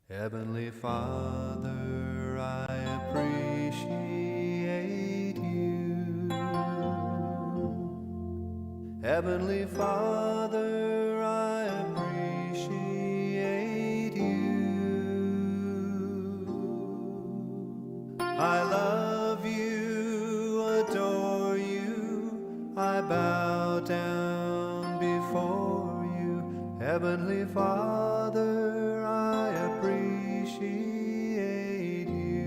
Heavenly Father, I appreciate you. Heavenly Father, I appreciate you. I love you, adore you, I bow down before you. Heavenly Father, I appreciate you.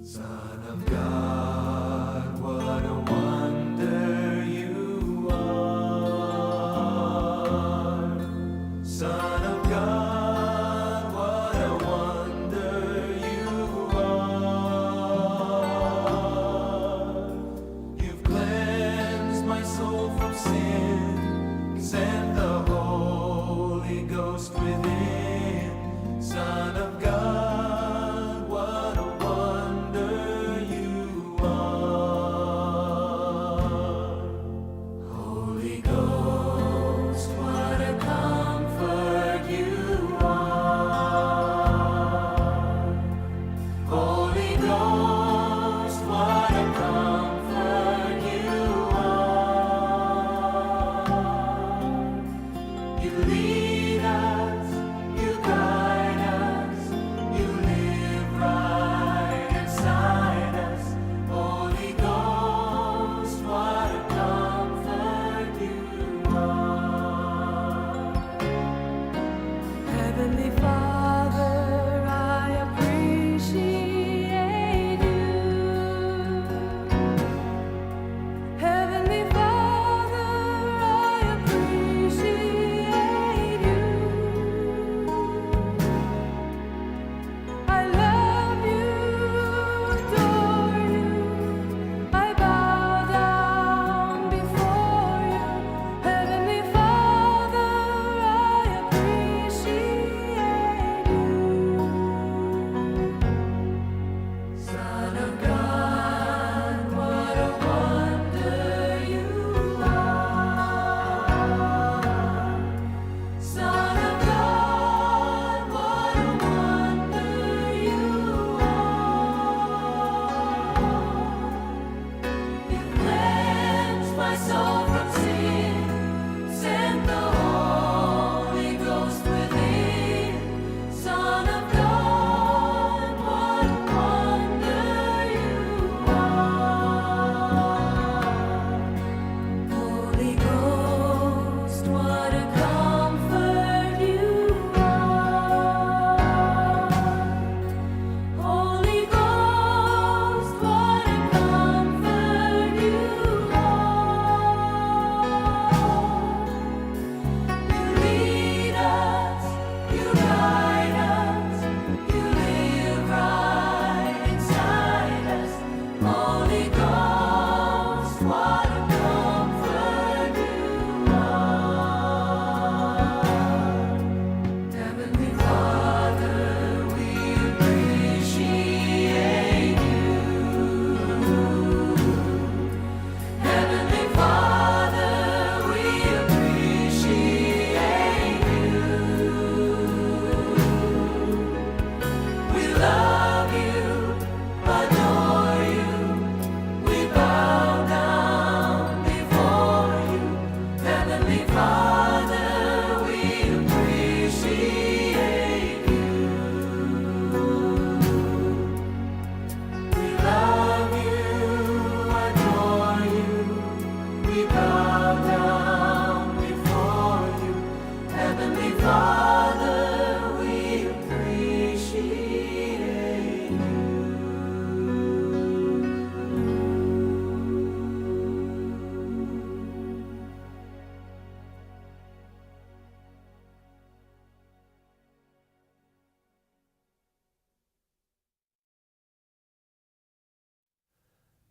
Son of God, what a wonder you are. Son of God, what a wonder you are. You've cleansed my soul from sin, sent the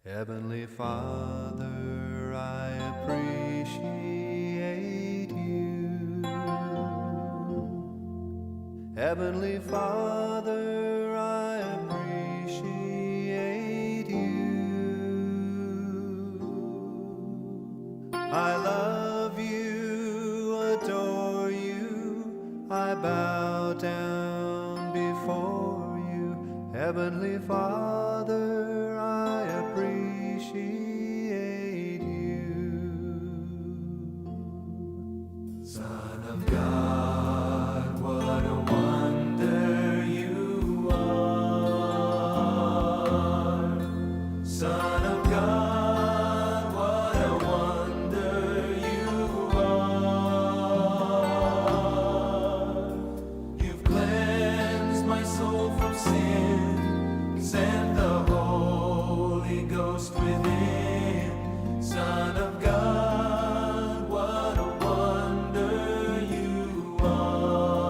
Heavenly Father, I appreciate you. Heavenly Father, I appreciate you. I love you, adore you, I bow down before you. Heavenly Father, I appreciate you. Son of God, what a wonder you are. Son of God, what a wonder you are. You've cleansed my soul from sin, sent the Holy Ghost within. Son of God, what a wonder you are.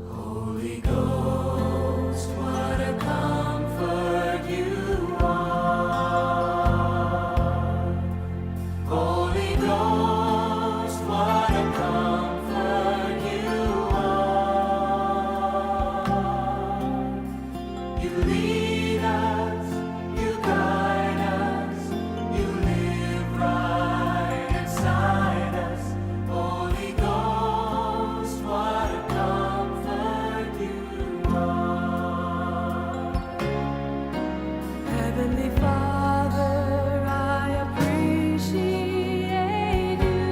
Holy Ghost, what a comfort you are. Holy Ghost, what a comfort you are. You lead us, you guide us, you live right inside us. Holy Ghost, what a comfort you are. Heavenly Father, I appreciate you.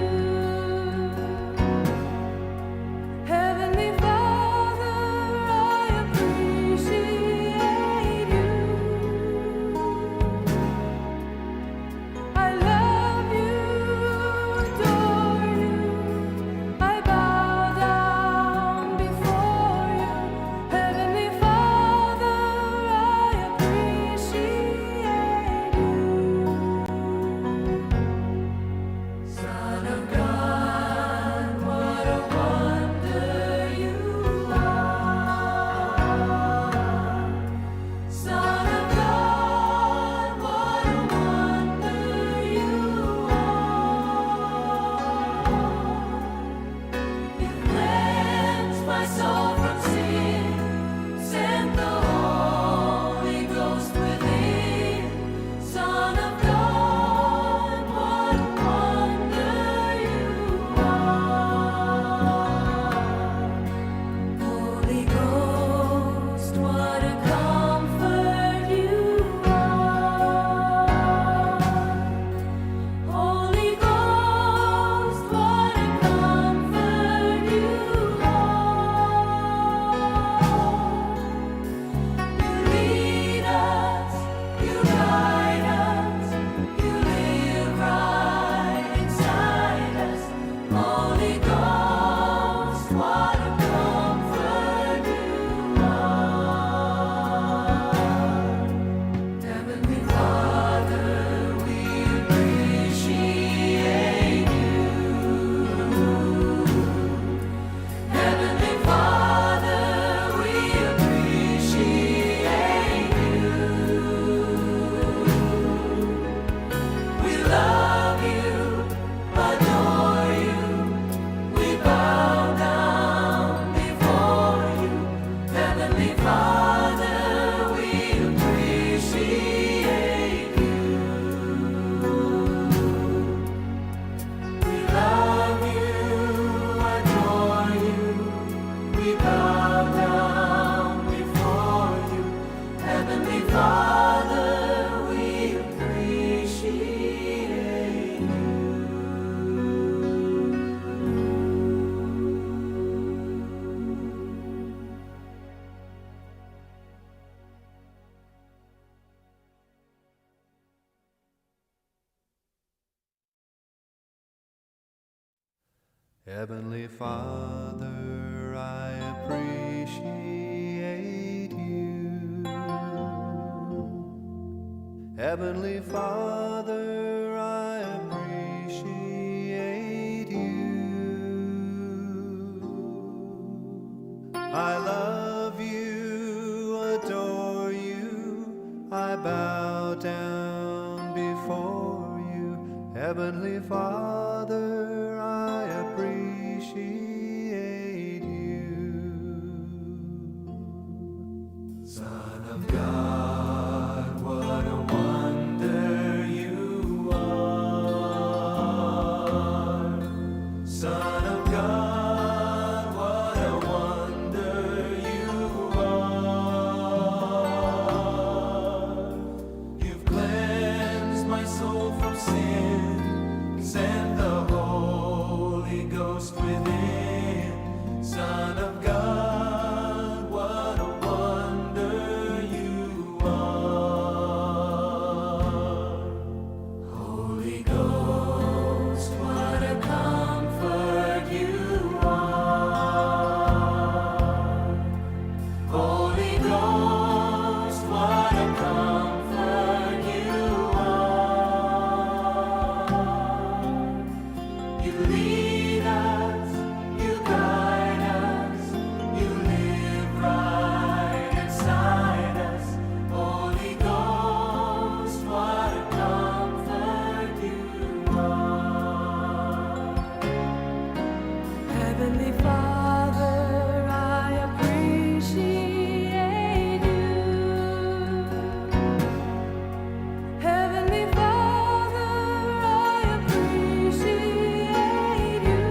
Heavenly Father, I appreciate you. I love you, adore you, I bow down before you. Heavenly Father, I appreciate you. Son of God, what a wonder you are. Son of God, what a wonder you are. You cleansed my soul from sin, sent the Holy Ghost within. Son of God, what a wonder you are. Holy Ghost, what a comfort you are. Holy Ghost, what a comfort you are. You lead us, you guide us, you live right inside us. Holy Ghost, what a comfort you are. Heavenly Father, we appreciate you. Heavenly Father, we appreciate you. We love you, adore you, we bow down before you. Heavenly Father, we appreciate you. We love you, adore you, we bow down before you. Heavenly Father, we appreciate you. Heavenly Father, I appreciate you. Heavenly Father, I appreciate you. I love you, adore you, I bow down before you. Heavenly Father, I appreciate you. Son of God, what a wonder you are. Son of God, what a wonder you are. You've cleansed my soul from sin, sent the Holy Ghost within. Son of God, what a wonder you are. Holy Ghost, what a comfort you are. Holy Ghost, what a comfort you are. You lead us, you guide us, you live right inside us. Holy Ghost, what a comfort you are. Heavenly Father, I appreciate you. Heavenly Father, I appreciate you.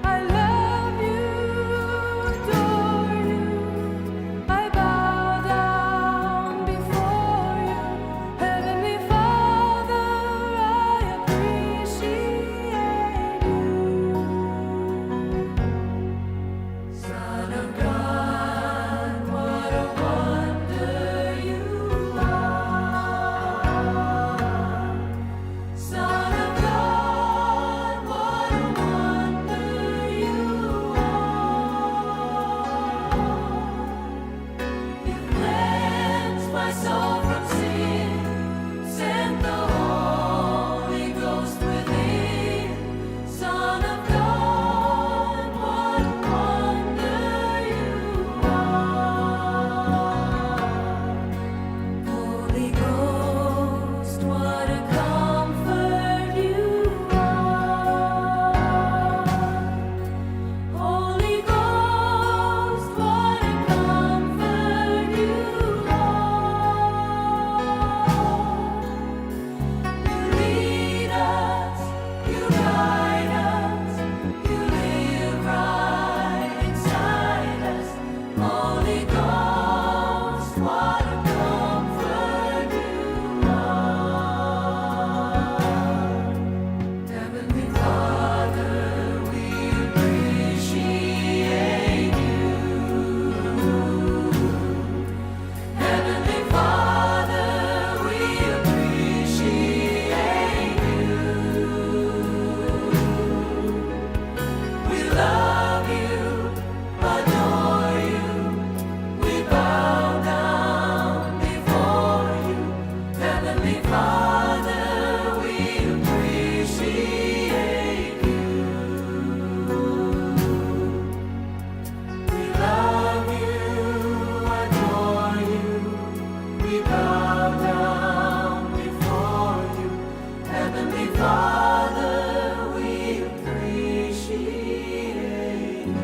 I love you, adore you. I bow down before you. Heavenly Father, I appreciate you. Son of God, what a wonder you are. Son of God, what a wonder you are. You cleansed my soul from sin, sent the Holy Ghost within. Son of God, what a wonder you are. Holy Ghost, what a comfort you are. Holy Ghost, what a comfort you are. You lead us, you guide us, you live right inside us. Holy Ghost, what a comfort you are. Heavenly Father, we appreciate you. Heavenly Father, we appreciate you. We love you, adore you. We bow down before you. Heavenly Father, we appreciate you. We love you, adore you. We bow down before you. Heavenly Father, we appreciate you.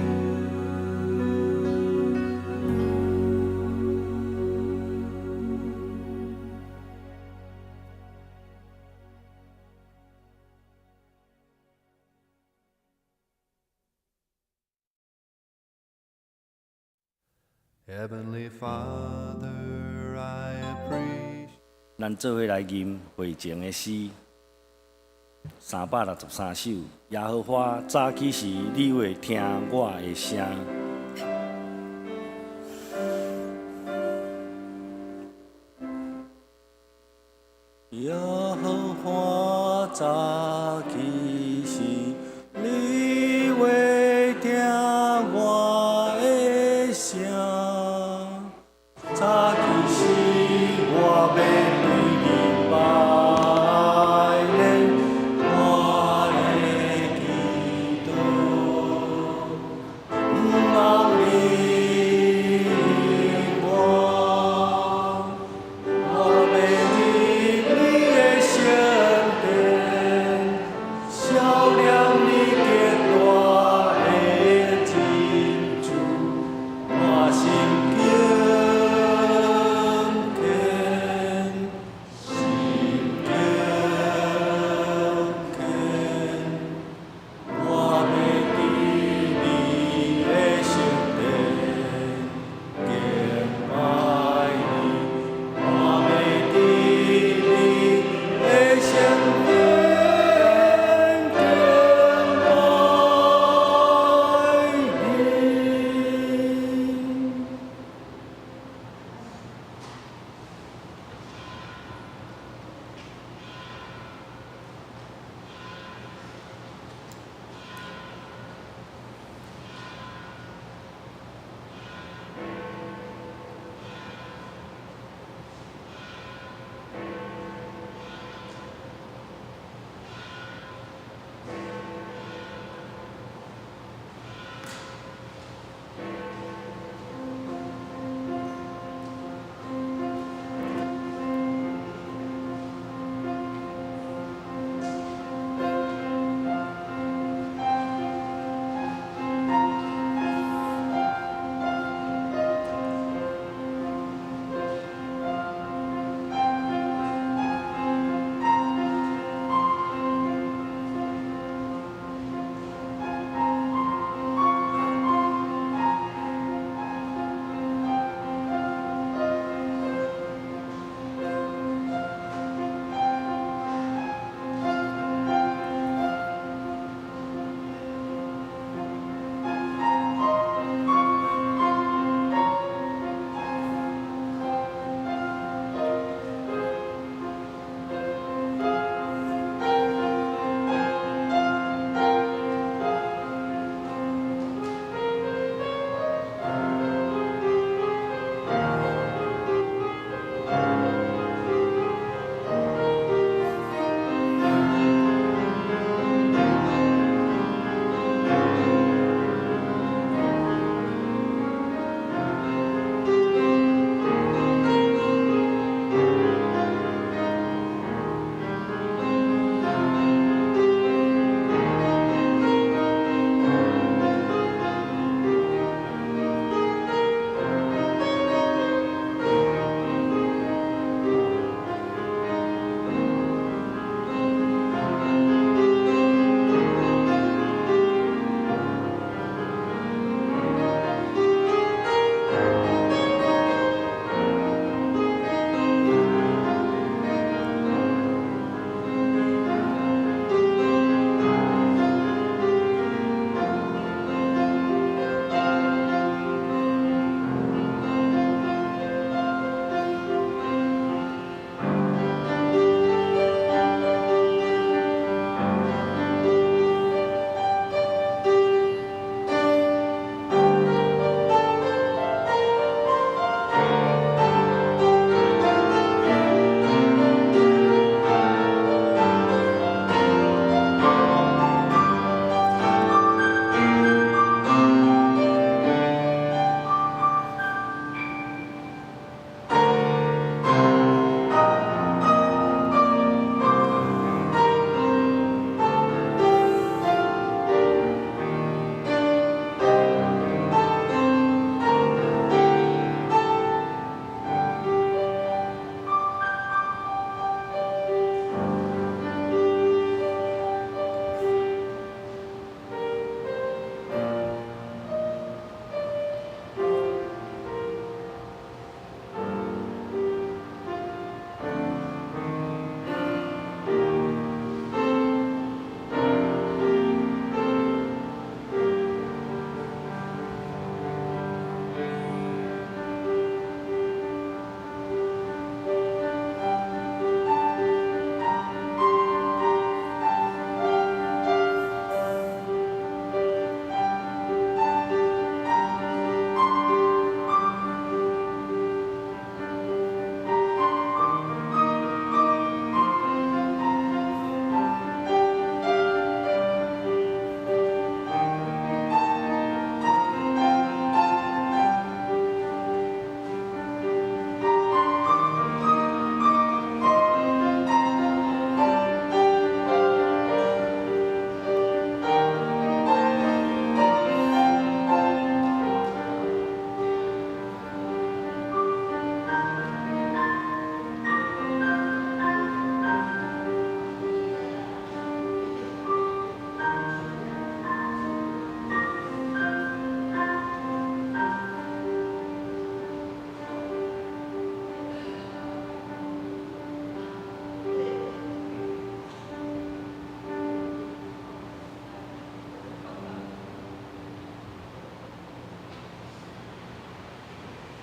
Heavenly Father, I appreciate. 咱做伙来吟会前的诗，363首。耶和华早起时，你会听我的声。耶和华早起时，你会听我的声。早起时，我要对你拜礼，我的祈祷。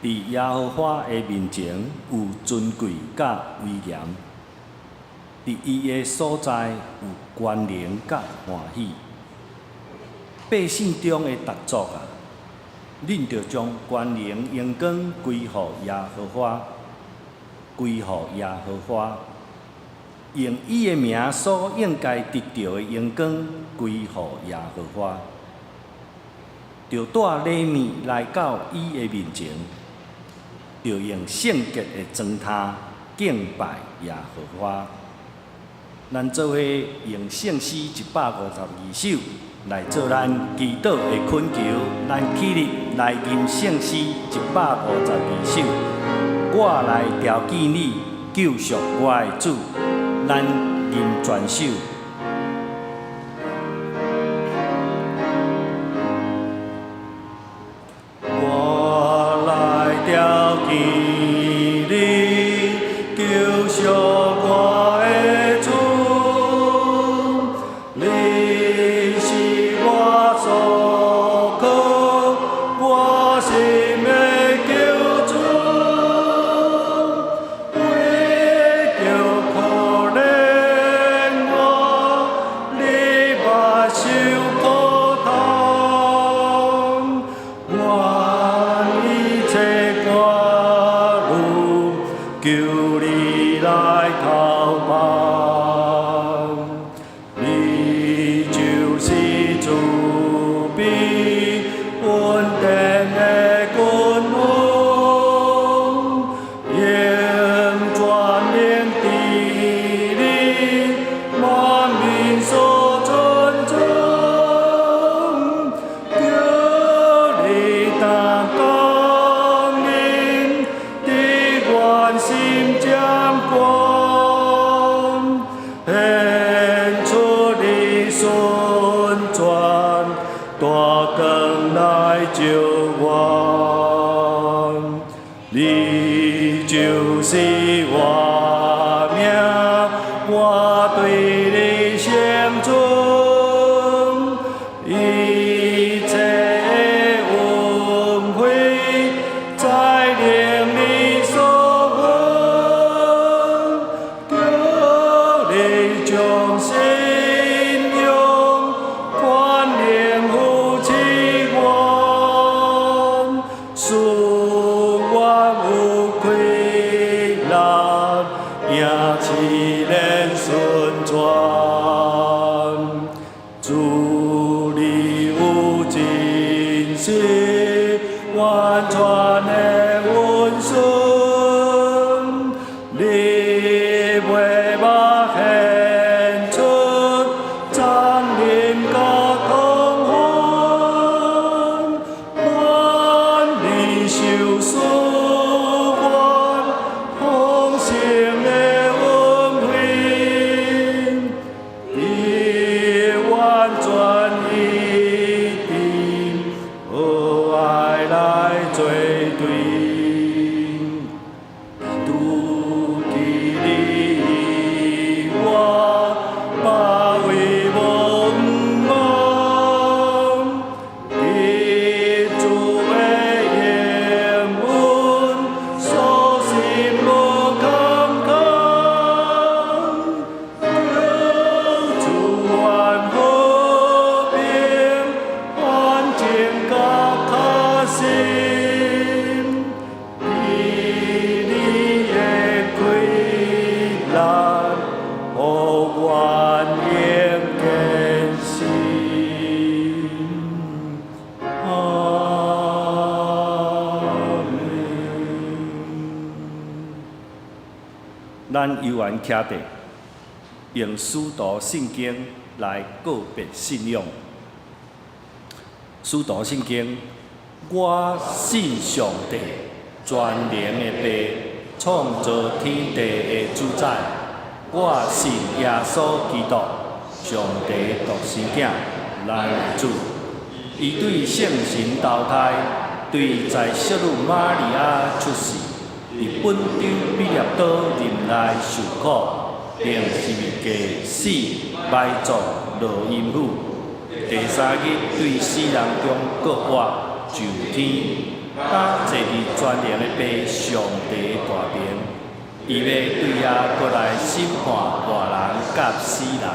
伫耶和华的面前有尊贵甲威严，伫伊的所在有关联甲欢喜。百姓中的逐族啊，恁着将关联荣光归乎耶和华，归乎耶和华，用伊的名所应该得到的荣光归乎耶和华，着带礼物来到伊的面前。要用圣洁的装坛敬拜耶和华。咱做伙用圣诗152首来做咱祈祷的恳求，咱起立来吟圣诗152首。我来调记你，救赎我的主，咱吟全首。我来调记你，救赎我的主，你是我所靠，我心的救主，为着可怜我，你把受苦痛。我一切挂路，求你来投放。你就是慈悲稳定的君王，永全领地你万民所尊重。叫你担当因的愿心掌管，献出你顺转，大光来照我。你就是我命，我对你献出。一切的恩惠，在令你所分，叫你将信用关联夫妻我，使我有困难，也只能顺转。主你有真实完全的温顺，你袂目献出残忍甲痛恨，愿你受死冤，丰盛的恩惠。你完全一定，和爱来作对。拄记你我，把为无毋忘，记主的言文，所心无坎坷。主愿和平、安静甲较心，以你的亏难，互愿应坚信。阿门。咱犹原徛地，用使徒圣经来告别信仰。使徒圣经，我信上帝，全能的爸，创造天地的主宰。我信耶稣基督，上帝独生子，咱主。伊对圣神投胎，对在小女玛利亚出世，伫本州比列岛林内受苦，并十字架死，埋葬落阴府。第三日对死人中搁活，就天，甲坐伫全能的爸上帝的大名，伊要对遐过来审判活人甲死人。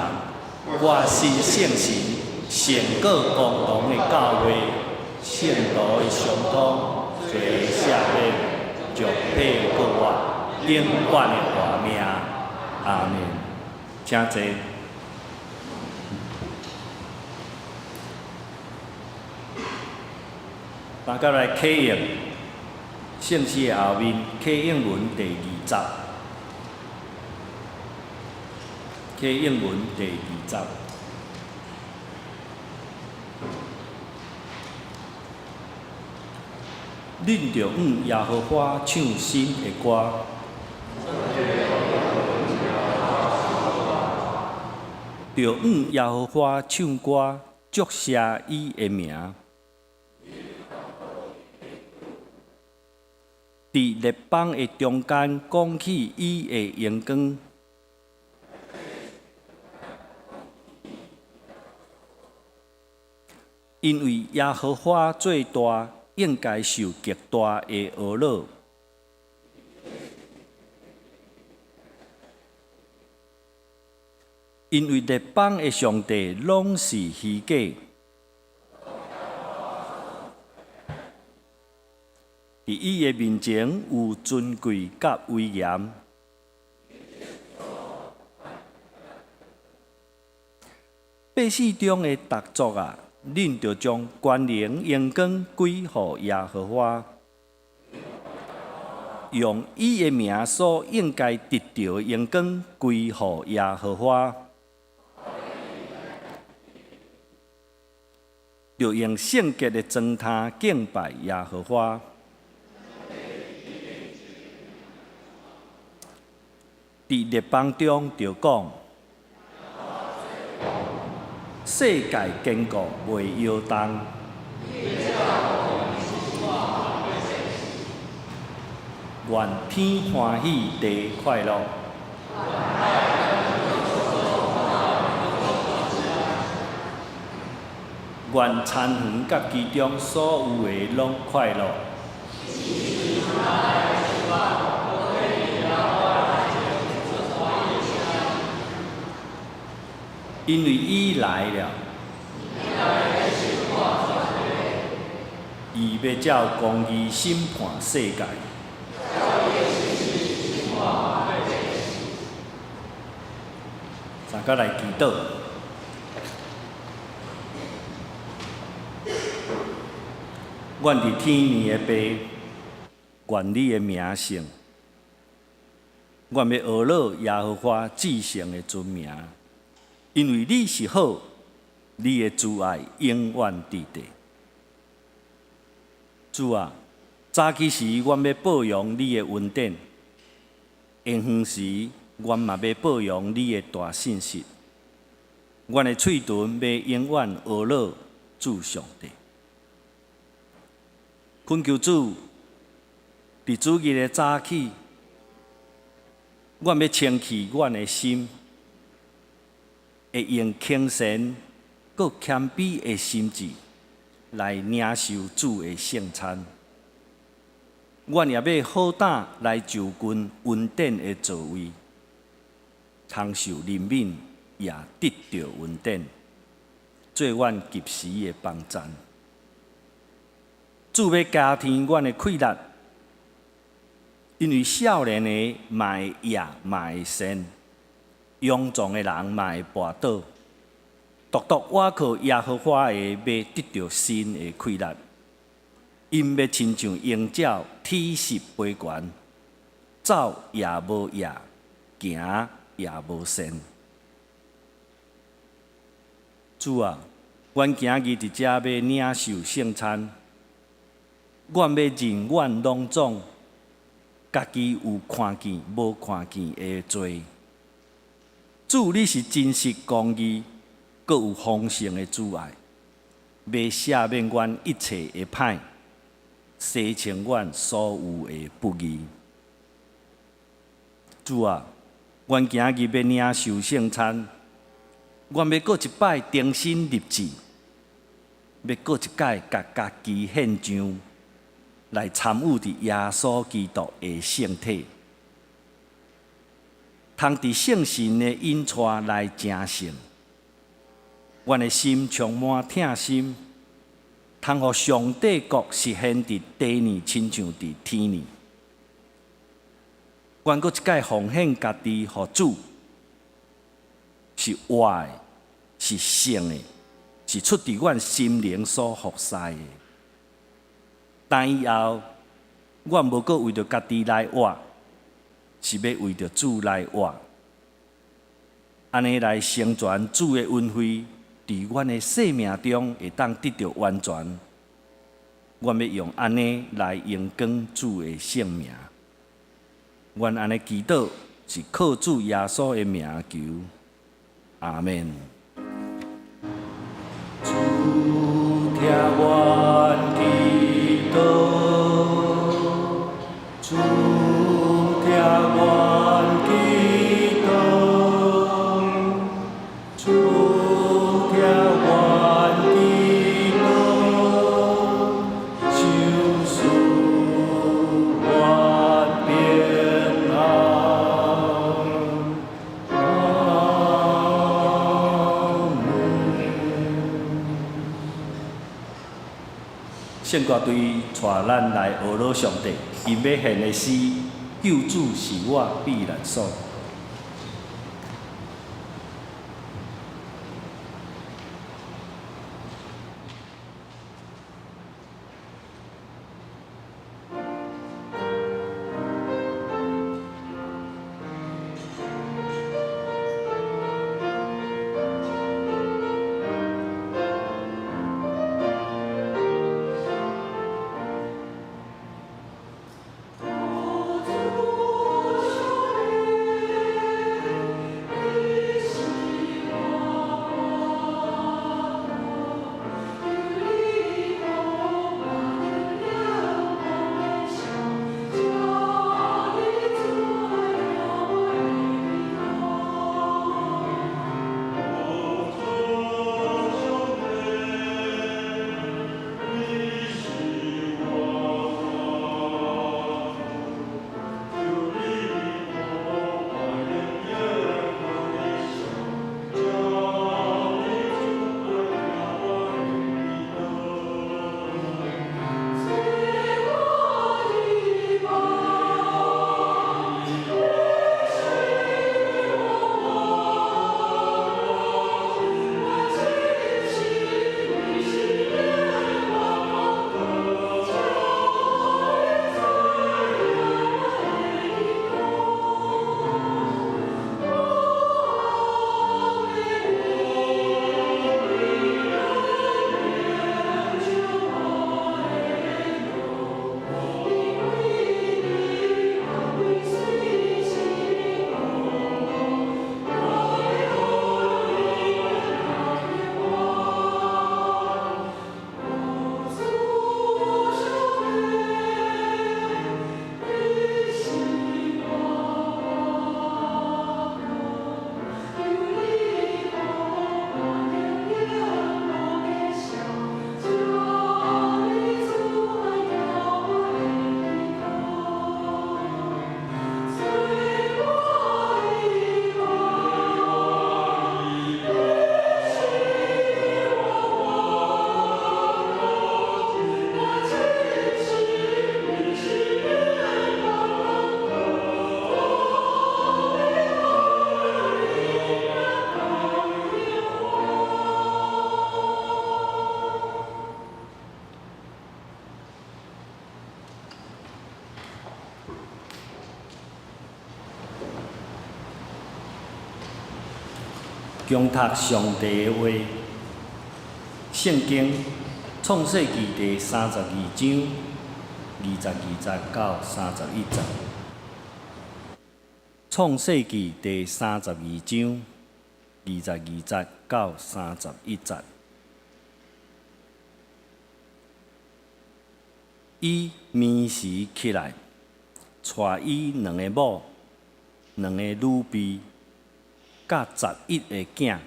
我信圣神，圣果共同的教会，圣徒的相通，罪赦免，绝配过活，永远的活命。阿门。请坐。大家来启应圣诗的后面，启应文第20。启应文第20。恁着向耶和华唱新的歌，着向耶和华唱歌，祝谢伊的名。伫列邦的中间，讲起伊的荣光。因为耶和华最大，应该受极大的懊恼。因为列邦的上帝拢是虚假。伫伊的面前有尊贵甲威严。百姓中的逐族啊，恁着将权能荣光归乎耶和华，用伊的名所应该得到的荣光归乎耶和华，着用圣洁的装坛敬拜耶和华。伫列邦中着讲，世界坚固袂摇动。愿天欢喜地快乐。愿田园甲其中所有的拢快乐。因为伊来了，伊要照公义审判世界。大家来祈祷。愿伫天年的爸，愿你的名圣，愿要学乐耶和华至圣的尊名。因为你是好，你的慈爱永远伫地。主啊，早起时阮要保养你的恩典，下昏时阮嘛要保养你的大信实。阮的喙唇要永远学乐主上帝。恳求主，伫主日的早起，阮要清气阮的心。会用虔诚、佮谦卑的心志来领受主的圣餐。阮也要好胆来就近恩典的座位，通受怜悯，也得到恩典，做阮及时的帮赞。主要加添阮的气力，因为少年的嘛会野嘛会善。勇壮的人嘛会跋倒，独独我靠耶和华的要得到新的气力，因要亲像鹰鸟，体势飞悬，走也无野，行也无善。主啊，阮今日伫遮要领受圣餐，阮要认阮拢总，家己有看见无看见的罪。主，你是真实公义，阁有丰盛的慈爱，要赦免阮一切的歹，洗清阮所有的不义。主啊，阮今日要领受圣餐，阮要阁一摆重新立志，要阁一摆甲家己献上，来参与伫耶稣基督的圣体，通伫圣神的引带来成圣。阮的心充满疼心，通互上帝国实现伫地呢，亲像伫天呢。阮阁一摆奉献家己，互主，是活的，是圣的，是出伫阮心灵所服侍的。但以后，阮无阁为着家己来活，是要为着主来活。安尼来成全主的恩惠，伫阮的生命中会当得到完全。阮要用安尼来荣光主的圣名。阮安尼祈祷，是靠主耶稣的名求。阿门。主听阮祈祷，主听阮祈祷，主听阮祈祷，救赎阮平安。圣歌队带咱来学老上帝，因要献的诗，救主是我避难所。恭读上帝的话，圣经创世纪第32章22节到31节。创世纪第32章22节到31节。伊眠时起来，带伊两个某、两个女婢，甲11个囝，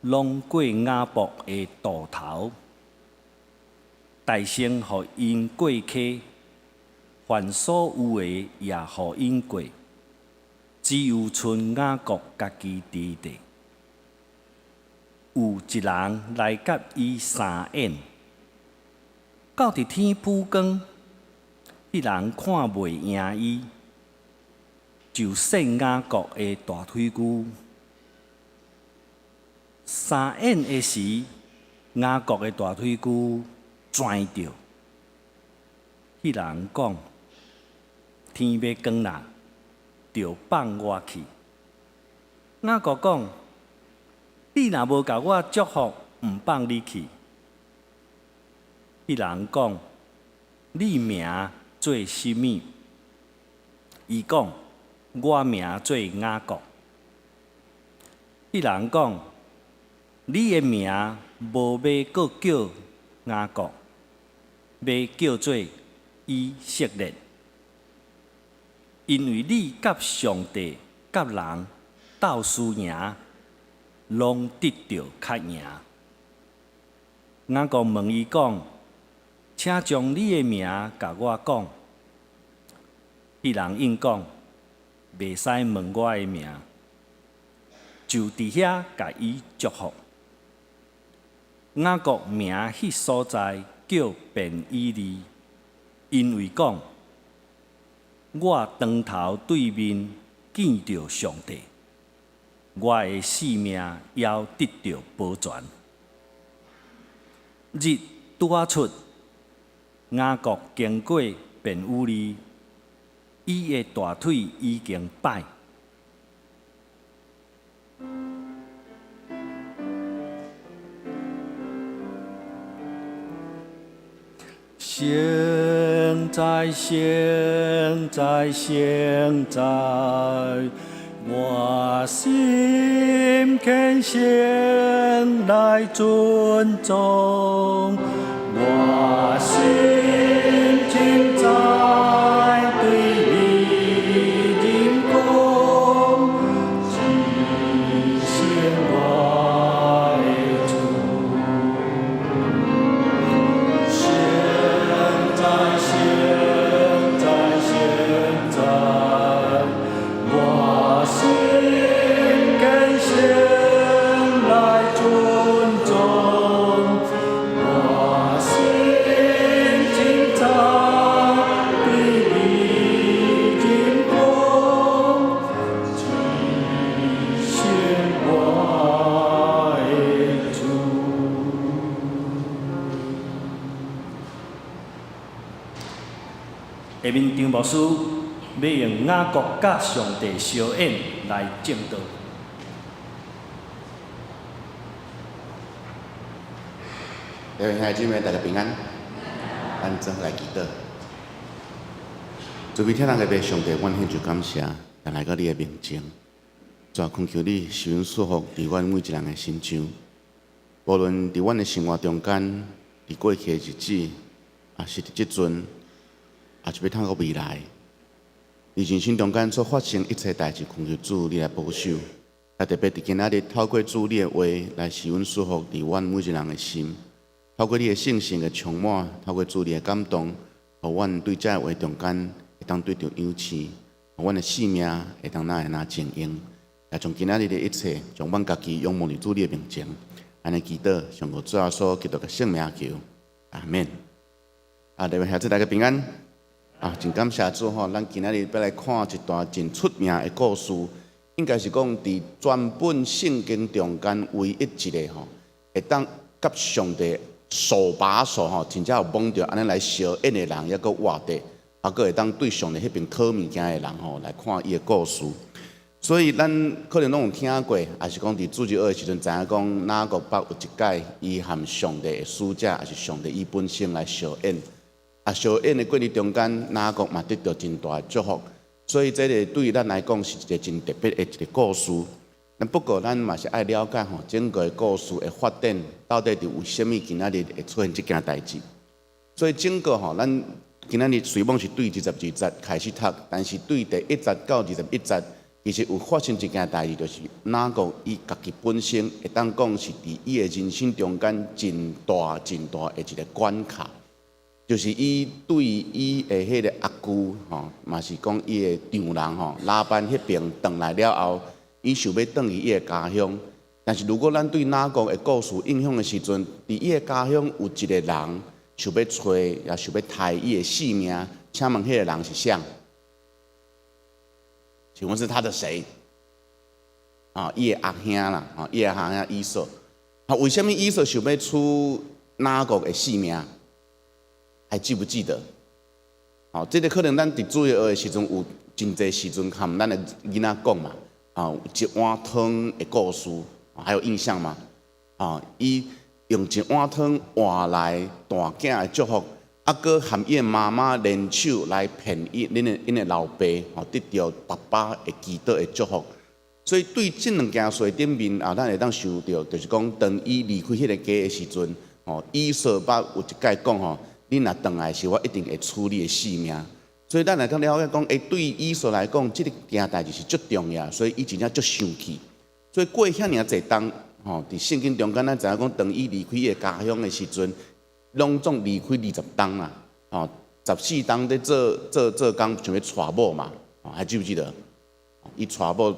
拢过雅博的渡头。大成互因过客，凡所有的也互因过，只有剩雅各家己伫地。有一人来甲伊相演，到伫天晡光，迄人看袂赢伊，就扇雅各的大腿骨。相演的时，雅各的大腿骨拽着。迄人讲：天要光啦，就放我去。雅各讲：你若无甲我祝福，毋放你去。迄人讲：你名做甚物？伊讲：我名做雅各。迄人讲：你的名无要搁叫雅各，要叫做以色列，因为你甲上帝、甲人斗输赢，拢得着较赢。雅各问伊讲：请将你的名甲我讲。迄人应讲：袂使问我的名，就伫遐甲伊祝福。雅各名迄所在叫便以利，因为讲：我当头对面见着上帝，我的性命要得到保全。日拄啊出，雅各经过便以利，伊的大腿已经歹。现在，现在，现在，我心肯先来尊重，我心情在对你认同，只羡我的主。现在，我心更先来尊重，我心情在对你认同，只羡我的主。下面张牧师要用雅各甲上帝相演来证道。各位兄弟姊妹，大家平安。咱做来祈祷。主位天上的上帝，阮献上感谢，来到你的面前，主恳求你施恩赐福伫阮每一人的心上。无论伫阮的生活中间，伫过去的日子，也是伫即阵，也是要透过未来，伫人生中间所发生一切代志，恳求主你来保守。也特别伫今仔日透过主你的话来施恩赐福伫阮每一人的心。透过你的圣性的充满，透过主你的感动，互阮对这话中间会当对着氧气，互阮的性命会当哪经营，也从今仔日的一切，将阮家己仰望伫主你的面前，安尼祈祷，上主主耶稣基督的圣名求，阿免。大家下次大家平安。真感谢主吼，咱今仔日要来看一段真出名的故事，应该是讲伫全本圣经中间唯一一个吼，会当甲上帝手把手吼，真正有摸着安尼来相演的人，抑阁活着，还阁会当对上帝迄边讨物件的人吼，来看伊的故事。所以咱可能拢有听过，也是讲伫主日学的时阵知影讲，雅各伯有一届伊和上帝的使者，也是上帝伊本身来相演。相演的过程中间，雅各嘛得到真大的祝福。所以这个对咱来讲是一个真特别的一个故事。不过咱嘛是爱了解吼，整个故事的发展到底是为虾米今仔日会出现这件代志。所以整个吼，咱今仔日虽然是对22节开始读，但是对第1节到21节，其实有发生一件代志，就是雅各伊家己本身会当讲是伫伊的人生中间真大的一个关卡。就是伊对伊的迄个阿舅吼，嘛是讲伊的丈人吼，拉班迄边转来了后，伊想要转去伊的家乡。但是如果咱对哪国的故事印象的时阵，伫伊的家乡有一个人想要找，也想要杀伊的性命，请问迄个人是谁？请问是他的谁？啊，伊的阿兄啦，啊，伊的阿兄以扫。啊，为什么以扫想要出哪国的性命？还记不记得？哦，这个可能咱伫主日学的时阵有真侪时阵含咱的囡仔讲嘛。啊，一碗汤的故事，还有印象吗？啊，伊用一碗汤换来大囝的祝福，啊，搁含伊的妈妈联手来骗因的老爸，哦，得到爸爸的祈祷的祝福。所以对这两件事顶面啊，咱会当想到，就是讲当伊离开迄个家的时阵，哦，以扫捌有一届讲吼。你若转来是我一定会处你的性命，所以咱来当了解讲，对以扫来讲，这个件代志是足重要，所以伊真正足生气。所以过遐尔济冬，吼，伫圣经中间咱知影讲，当伊离开伊的家乡的时阵，拢总离开20冬啦，吼，14冬在做工想要娶某嘛，还记不记得？伊娶某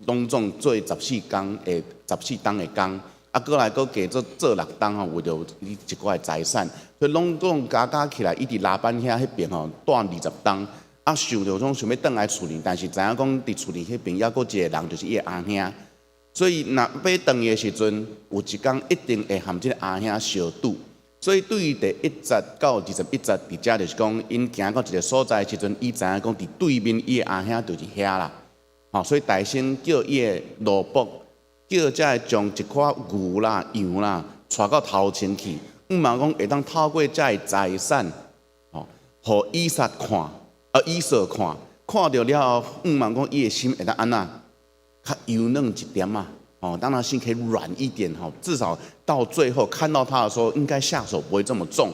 拢总做14冬的工。啊，过来搁加做6冬吼，为着伊一寡财产，所以拢加起来，伊伫拉班遐迄边吼，住20冬。啊，想着种想要转来厝里，但是知影讲伫厝里迄边还搁一个人，就是伊的阿兄。所以若要转去的时阵，有一天一定会含即个阿兄相拄。所以对于第1节到21节，伫遮就是讲，因行到一个所在的时阵，伊知影讲伫对面伊的阿兄就是遐啦。吼，所以大声叫伊的罗卜。叫才会将一块牛啦、羊啦带到头前去，嘛讲会当透过这财产，吼，互以扫看，以扫看到了后，嘛讲伊的心会当安那，较柔软一点啊，哦，当他心可以软一点，吼，至少到最后看到他的时候，应该下手不会这么重。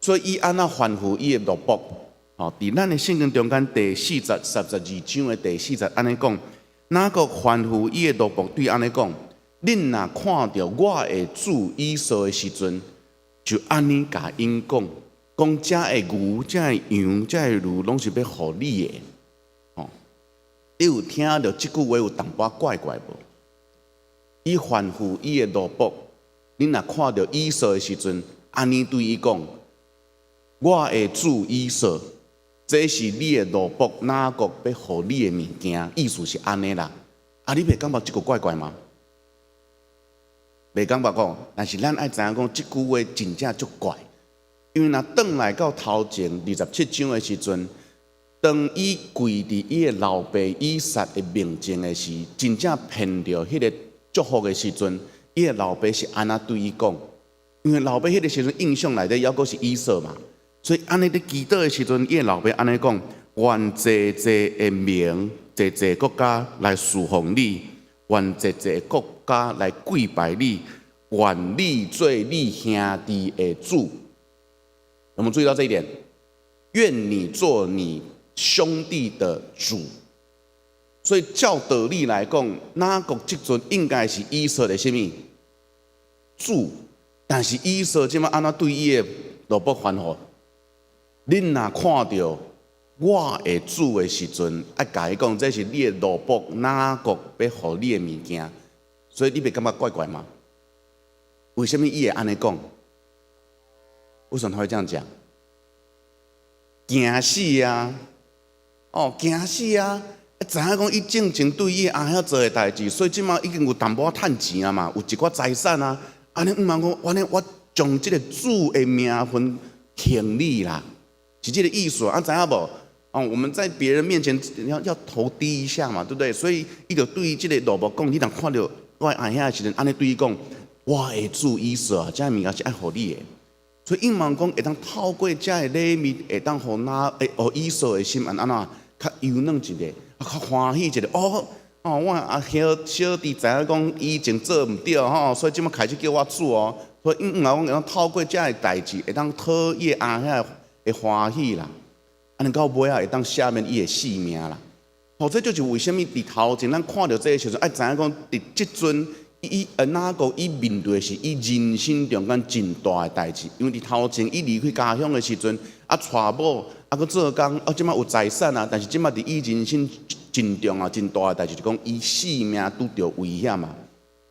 所以伊安那吩咐伊的罗卜，吼，伫咱的圣经中间第4节12章的第4节安尼讲。哪个吩咐伊的罗卜对安尼讲？恁若看到我的主以扫的时阵，就安尼甲因讲，讲遮的牛、遮的羊、遮的驴，拢是要互你的。哦，你有听到即句话有淡薄怪怪无？伊吩咐伊的罗卜，恁若看到以扫的时阵，安尼对伊讲，我的主以扫。这是你的罗卜哪国要互你的物件，意思是安尼啦。啊，你袂感觉这个怪怪吗？袂感觉讲，但是咱爱知影讲，这句话真正足怪。因为若转来到头前27章的时阵，当伊跪伫伊的老爸以撒的面前的时，真正骗着迄个祝福的时阵，伊的老爸是安那对伊讲，因为老爸迄个时阵印象内底还阁是以扫嘛。所以安尼伫祈祷的时阵，伊老爸安尼讲：愿济济的名、济济国家来侍奉你，愿济济国家来跪拜你，愿你做你兄弟的主。有没有注意到这一点？愿你做你兄弟的主。所以照道理来讲，哪国即阵应该是以扫的什么主？但是以扫即摆安怎对伊的罗卜吩咐？恁若看到我的主的时阵，爱甲伊讲，这是你的罗卜哪国要互你的物件，所以你袂感觉怪怪吗？为什么伊会安尼讲？为什么他会这样讲？惊死啊！哦，惊死啊！知影讲伊正经对伊阿兄做的代志，所以即马已经有淡薄趁钱啊嘛，有一寡财产啊。安尼毋茫讲，安尼我将即个主的名分献你啦。是这个意思啊，知影无？哦，我们在别人面前要头低一下嘛，对不对？所以伊就对这个罗卜讲，你若看到我阿兄的时阵，安尼对伊讲，我的主以扫啊，这物件是爱互你的。所以因望讲会当透过这个礼物，会当互以扫的心安怎较柔软一个，较欢喜一个。哦，我阿小弟知影讲以前做毋对吼，所以即马开始叫我主哦。所以因望讲会当透过这个代志，会当讨伊阿兄会欢喜啦，安尼到尾啊会当赦免伊的性命啦。哦，这就是为什么伫头前咱看到这个时阵，爱知影讲伫即阵哪个伊面对是伊人生中间真大的代志，因为伫头前伊离开家乡的时阵，娶某，搁做工，即摆有财产啊，但是即摆伫伊人生真重要、真大的代志，就讲伊性命拄着危险啊，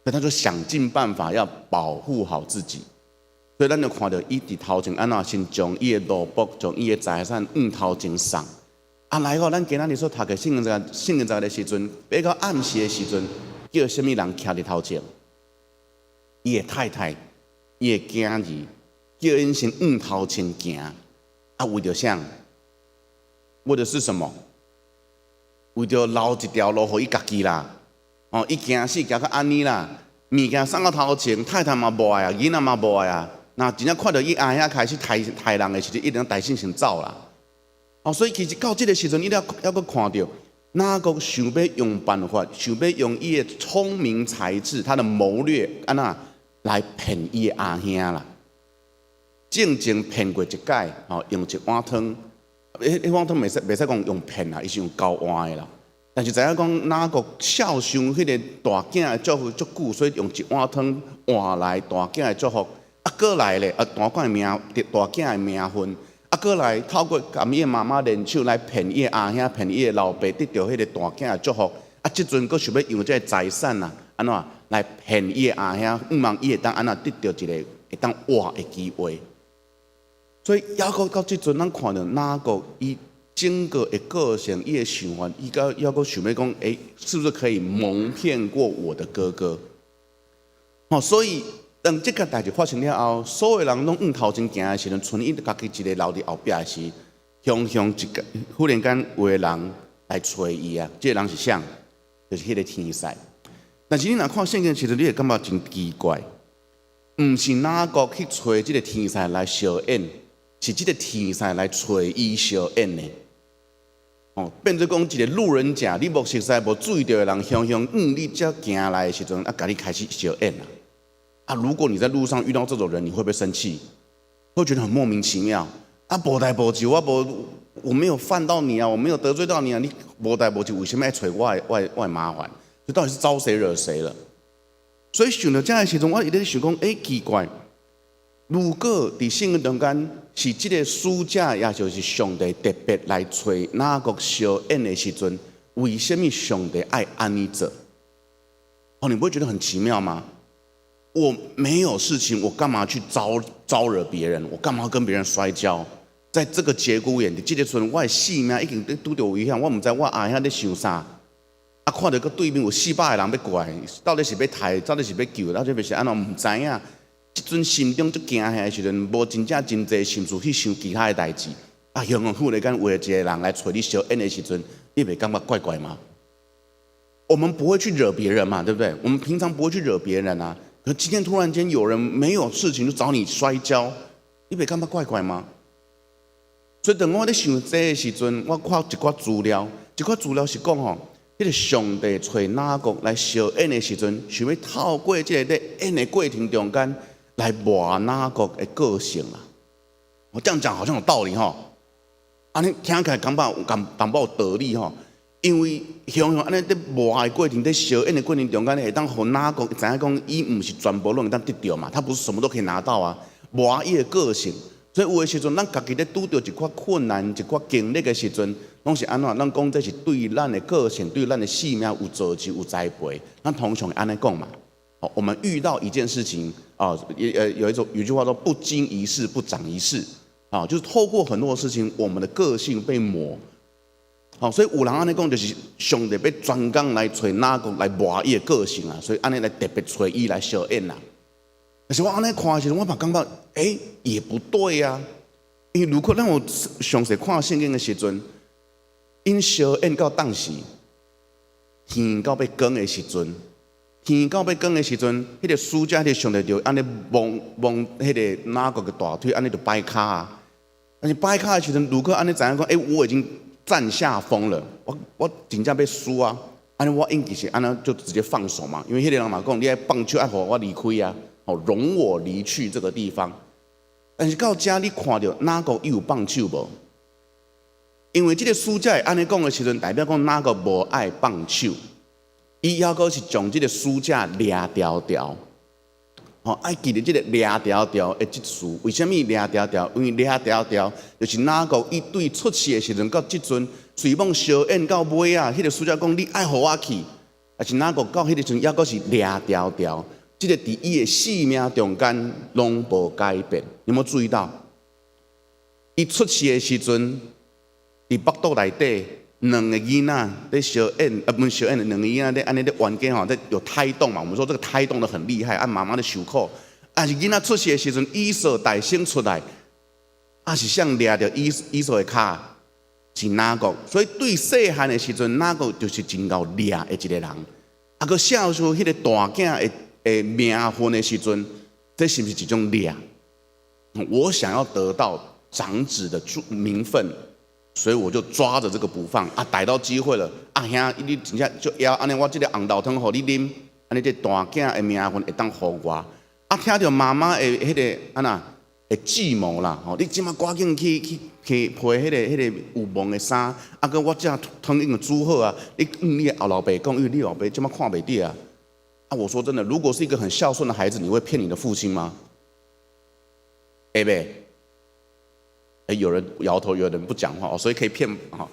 所以他就想尽办法要保护好自己。所以咱就看到伊伫头前安怎先将伊的奴仆、将伊的财产往头前送。来吼，咱今仔日所读的圣经的时阵，比到暗时的时阵，叫什么人徛伫头前？伊的太太、伊的囝儿，叫因先往头前行。为着啥？为的是什么？为着留一条路给伊家己啦。伊行死行到安尼啦，物件送到头前，太太嘛无爱啊，囡仔嘛无爱啊。那真正看到伊阿兄开始杀人的时阵，一定要带性先走啦。所以其实到这个时阵，伊要阁看到哪个想要用办法，想要用伊的聪明才智，他的谋略，安那来骗伊的阿兄啦。正经骗过一届，用一碗汤，迄碗汤袂使讲用骗啦，伊是用交换的啦。但是知影讲哪个孝顺迄个大囝的祝福足久，所以用一碗汤换来大囝的祝福。过来咧，大囝的名分。过来透过甲伊的妈妈联手来骗伊的阿兄，骗伊的老爸，得到迄个大囝的祝福。即阵佫想要用这个财产啊，安怎来骗伊的阿兄，毋茫伊会当安怎得到一个会当活的机会。所以抑阁到即阵，咱看到哪个伊整个的个性，伊的想法，伊抑阁想要讲，是不是可以蒙骗过我的哥哥？所以。当这个代志发生了后，所有人拢往头前行的时阵，剩伊家己一个留伫后壁的时，忽然间有个人来找伊啊！这个人是谁？就是迄个天使。但是你若看圣经的时阵，你会感觉真奇怪，毋是哪个去找这个天使来相演，是这个天使来找伊相演的。变做讲一个路人甲，你无熟悉、无注意到的人，向你才行来的时阵，甲你开始相演啦。如果你在路上遇到这种人，你会不会生气？会觉得很莫名其妙。无代无志，我没有犯到你啊，我没有得罪到你啊，你无代无志，为什么要找我麻烦？这到底是招谁惹谁了？所以想到这样的时阵，我一直在想讲，奇怪，如果伫圣经中间是这个使者，也就是上帝特别来找哪个相演的时阵，为什么上帝爱安尼做？你不会觉得很奇妙吗？我没有事情，我干嘛去招惹别人？我干嘛跟别人摔跤？在这个节骨眼，这个时阵，我的性命已经拄着危险，我唔知我阿兄在想啥。看到个对面有400个人要过来，到底是要抬，到底是要救，到底是安怎唔知影？即阵心中足惊吓的时阵，无真正真济心思去想其他的代志。忽然间为了一个人来找你相演的时阵，你袂感觉怪怪吗？我们不会去惹别人嘛，对不对？我们平常不会去惹别人啊。可今天突然间有人没有事情就找你摔跤，你袂感觉怪怪吗？所以当我在想这个时阵，我看一寡资料是讲迄个上帝找哪个来相演的时阵，想要透过这个在演的过程中间来磨哪个的个性啊。我这样讲好像有道理安尼听起来感觉有淡薄有道理因为像安尼在磨的过程，在相演的过程中间，会当互哪个知影讲，伊唔是全部拢会当得到嘛？他不是什么都可以拿到啊。磨伊的个性，所以有的时阵，咱家己在拄到一寡困难、一寡经历的时阵，拢是安怎？咱讲这是对咱的个性、对咱的性命有造就、有栽培。咱通常安尼讲嘛。我们遇到一件事情有句话说：“不经一事，不长一事。”就是透过很多的事情，我们的个性被磨。所以有人安尼讲，就是上帝要专工来找哪个来磨伊的个性啊，所以安尼来特别找伊来相演啦。但是我安尼看的时候，我嘛感觉，也不对啊。因为如果咱有详细看圣经的时阵，因相演到当时，天到要光的时阵，迄个使者，迄个上帝就安尼摸迄个哪个的大腿，安尼就摆骹啊。但是摆骹的时阵，如果安尼知影讲，我已经占下风了，我真正要输啊！安尼我应其实安尼就直接放手嘛，因为迄个人嘛讲，你爱放手爱互我离开啊，容我离去这个地方。但是到这你看到哪个有放手无？因为这个使者安尼讲的时阵，代表讲哪个无爱放手。伊还阁是将即个书架掠条条。爱记得即个掠条条的即词，为什么掠条条？因为掠条条就是哪个伊对出世的时阵到即阵，随梦小燕到尾啊，迄个书架讲你爱互我去，还是哪个到迄个阵还阁是掠条条？即个伫伊的生命中间拢无改变。有冇注意到？伊出世的时阵，伫腹肚内底两个囡仔在小燕，不是小燕，两个囡仔在安尼在玩家吼，在有胎动嘛。我们说这个胎动的很厉害，妈妈的受苦。是囡仔出世的时阵，以扫大生出来，是像掠着以扫的骹，是哪个？所以对细汉的时阵，哪个就是真够掠的一个人。个孝顺迄个大囝的名分的时阵，这是不是一种掠？我想要得到长子的名分。所以我就抓着这个不放逮到机会了兄，你真正就要安尼，我这个红豆汤互你啉，安尼这大囝的名分会当互我。听到妈妈的迄个的计谋啦，你即马赶紧去配迄个有毛的衫，个我这汤已经煮好啊，你后老爸讲，因为你老爸即马看袂得啊。我说真的，如果是一个很孝顺的孩子，你会骗你的父亲吗？会袂？有人摇头，有人不讲话，所以可以骗好，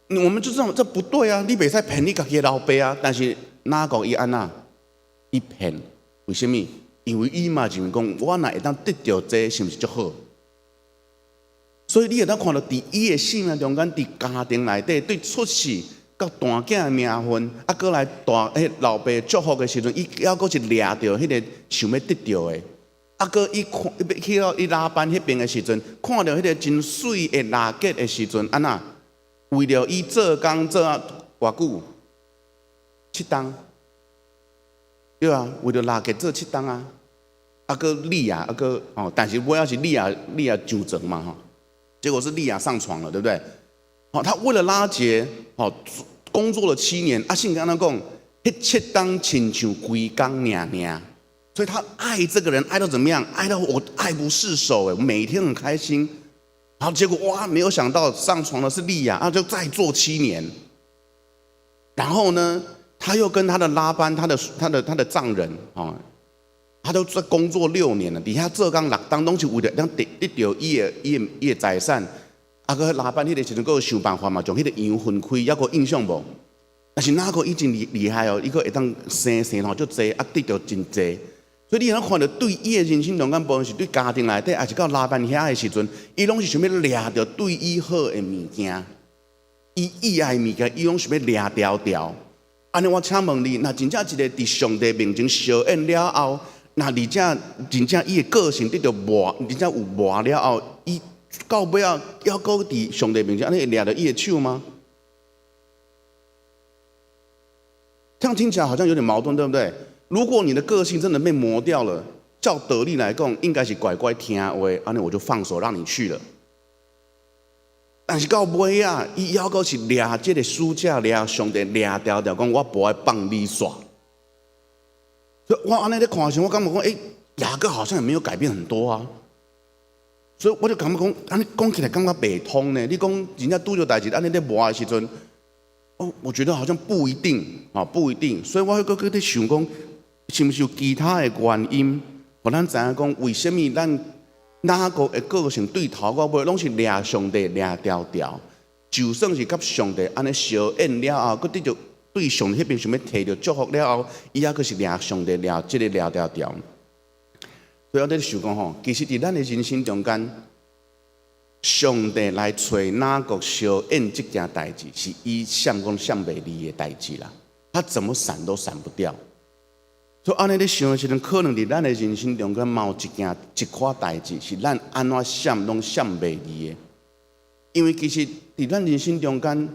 我们就知道这不对啊！你袂使骗你家己的老爸啊！但是哪个伊安那？伊骗，为什么？因为伊嘛就是讲，我若会当得到这，是不是足好？所以你会当看到，伫伊的生命中间，伫家庭内底，对出世到大囝的名分，过来老爸祝福的时阵，伊还阁是掠到迄个想要得到的。个伊看去到伊拉班迄边的时阵，看到迄个真水的蜡结的时阵，为了伊做工做偌久？7档，对啊，为了蜡结做7档啊。个利亚，但是我要是利亚纠正嘛结果是利亚上床了，对不对？他为了拉结，工作了7年，圣经安怎讲？迄7档亲像规工尔。所以他爱这个人爱到怎么样？爱到我爱不释手我每天很开心。然后结果哇，没有想到上床的是利亚，就再做7年。然后呢，他又跟他的拉班，他的丈人他都在工作6年了，底下做工6档拢是为了让得到伊的财产。个拉班迄个时阵，佫想办法嘛，将迄个羊分开，还佫印象无？但是哪个已经厉害伊佫会当生就济，得到真济。所以你看到对伊的人生中间，无论是对家庭内底，还是到老板遐的时阵，伊拢是想要掠到对伊好的物件，伊爱的物件，伊拢想要掠条条。安尼我请问你，若真正一个伫上帝面前小恩了后，若真正伊的个性得到磨，真正有磨了后，伊到尾要搁伫上帝面前，安尼会掠到伊的手吗？这样听起来好像有点矛盾，对不对？如果你的个性真的被磨掉了，照德利来讲，应该是乖乖听话，安尼我就放手让你去了。但是到尾啊，伊还阁是掠这个书架，掠上帝，掠条条讲我不爱放你耍。所以我安尼在看时，我感觉讲，雅各好像也没有改变很多啊。所以我就感觉讲，安尼讲起来感觉袂通呢。你讲人家拄着代志，安尼在磨的时阵，我觉得好像不一定不一定。所以我搁在想讲。是不是有其他的原因，互咱知影讲为什么咱哪个的个性对头到尾拢是掠上帝掠条条？就算是甲上帝安尼相应了后，佫得着对上帝迄边想要摕着祝福了后，伊还佫是掠上帝掠即个掠条条。所以我在想讲其实伫咱的人生中间，上帝来找哪个相应这件代志，是伊想袂离的代志啦。他怎么闪都闪不掉。所以安尼咧想的时阵，可能伫咱的人生中间，有一块代志是咱安怎想拢想袂离的。因为其实伫咱人生中间，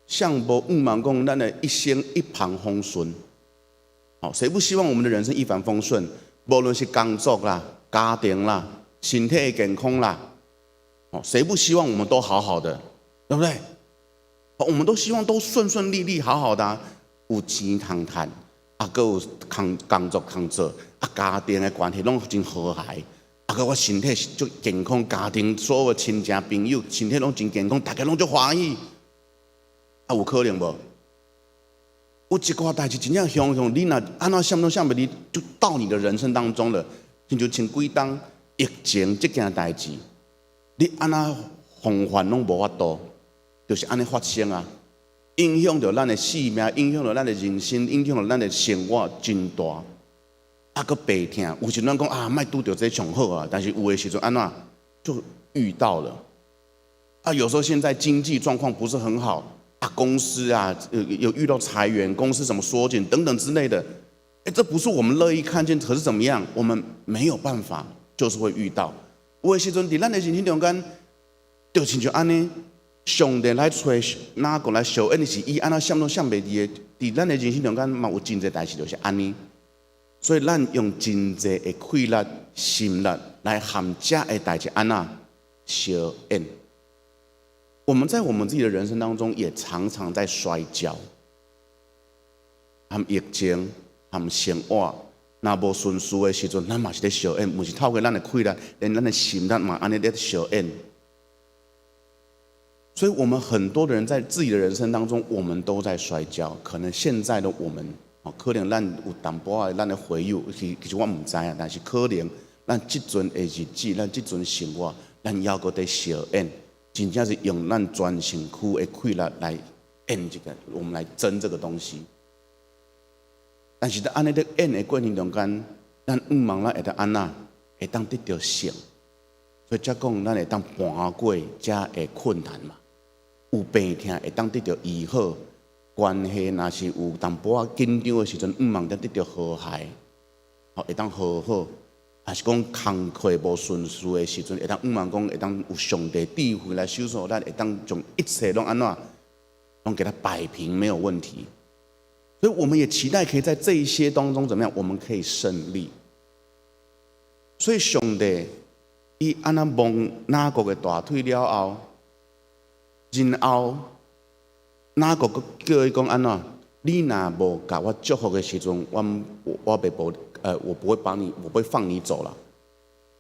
想无毋茫讲咱的一生一帆风顺。谁不希望我们的人生一帆风顺？无论是工作啦、家庭啦、身体健康啦，谁不希望我们都好好的，对不对？我们都希望都顺顺利利、好好的有钱通赚。还有工作通做，家庭的关系拢真和谐，还有我身体是足健康，家庭所有的亲戚朋友身体拢真健康，大家拢足欢喜，有可能无？有一寡代志真正想想，你若安怎想都想袂，你就到你的人生当中了。亲像前几冬疫情这件代志，你安怎防范拢无法度，就是安尼发生啊，影响着咱的性命，影响着咱的人生，影响着咱的生活真大。啊，搁白疼，有时咱讲啊，莫拄着这上好啊，但是有的时阵安怎就遇到了。啊，有时候现在经济状况不是很好。啊，公司啊，有遇到裁员，公司什么缩减等等之类的，这不是我们乐意看见，可是怎么样，我们没有办法，就是会遇到。有的时阵，伫咱的人生中间，就亲像安尼，上帝来找哪个来小恩是伊安怎想都想袂离的，伫咱的人生中间嘛有真侪代志就是安尼，所以咱用真侪的气力、心力来含遮的代志安怎小恩。我们在我们自己的人生当中，也常常在摔跤，含疫情、含生活，若无顺遂的时阵，咱嘛是咧小演，不是透过咱的气力，连咱的心力嘛安尼咧小演。所以，我们很多的人在自己的人生当中，我们都在摔跤。可能现在的我们，可能咱有淡薄仔咱的回忆，其实我唔知啊，但是可能咱即阵的日子，咱即阵生活，咱还阁在小演。真正是用咱全身躯的气力来演这个，我们来争这个东西。但是在安尼在演的过程中间，咱望咱会当安怎会当得到胜，所以才讲咱会当搬过这的困难嘛。有病痛会当得到医好，关系若是有淡薄仔紧张的时阵，望得到和谐，会当和好。还是讲工课无顺遂的时阵，会当望讲会当有上帝智慧来修守，咱会当将一切拢安怎，拢给它摆平，没有问题。所以我们也期待可以在这一些当中怎么样，我们可以胜利。所以上帝伊安那蒙哪个的大腿了后，然后哪个叫伊讲安怎？你若无甲我祝福的时阵，我袂无。我不会帮你，我不会放你走了，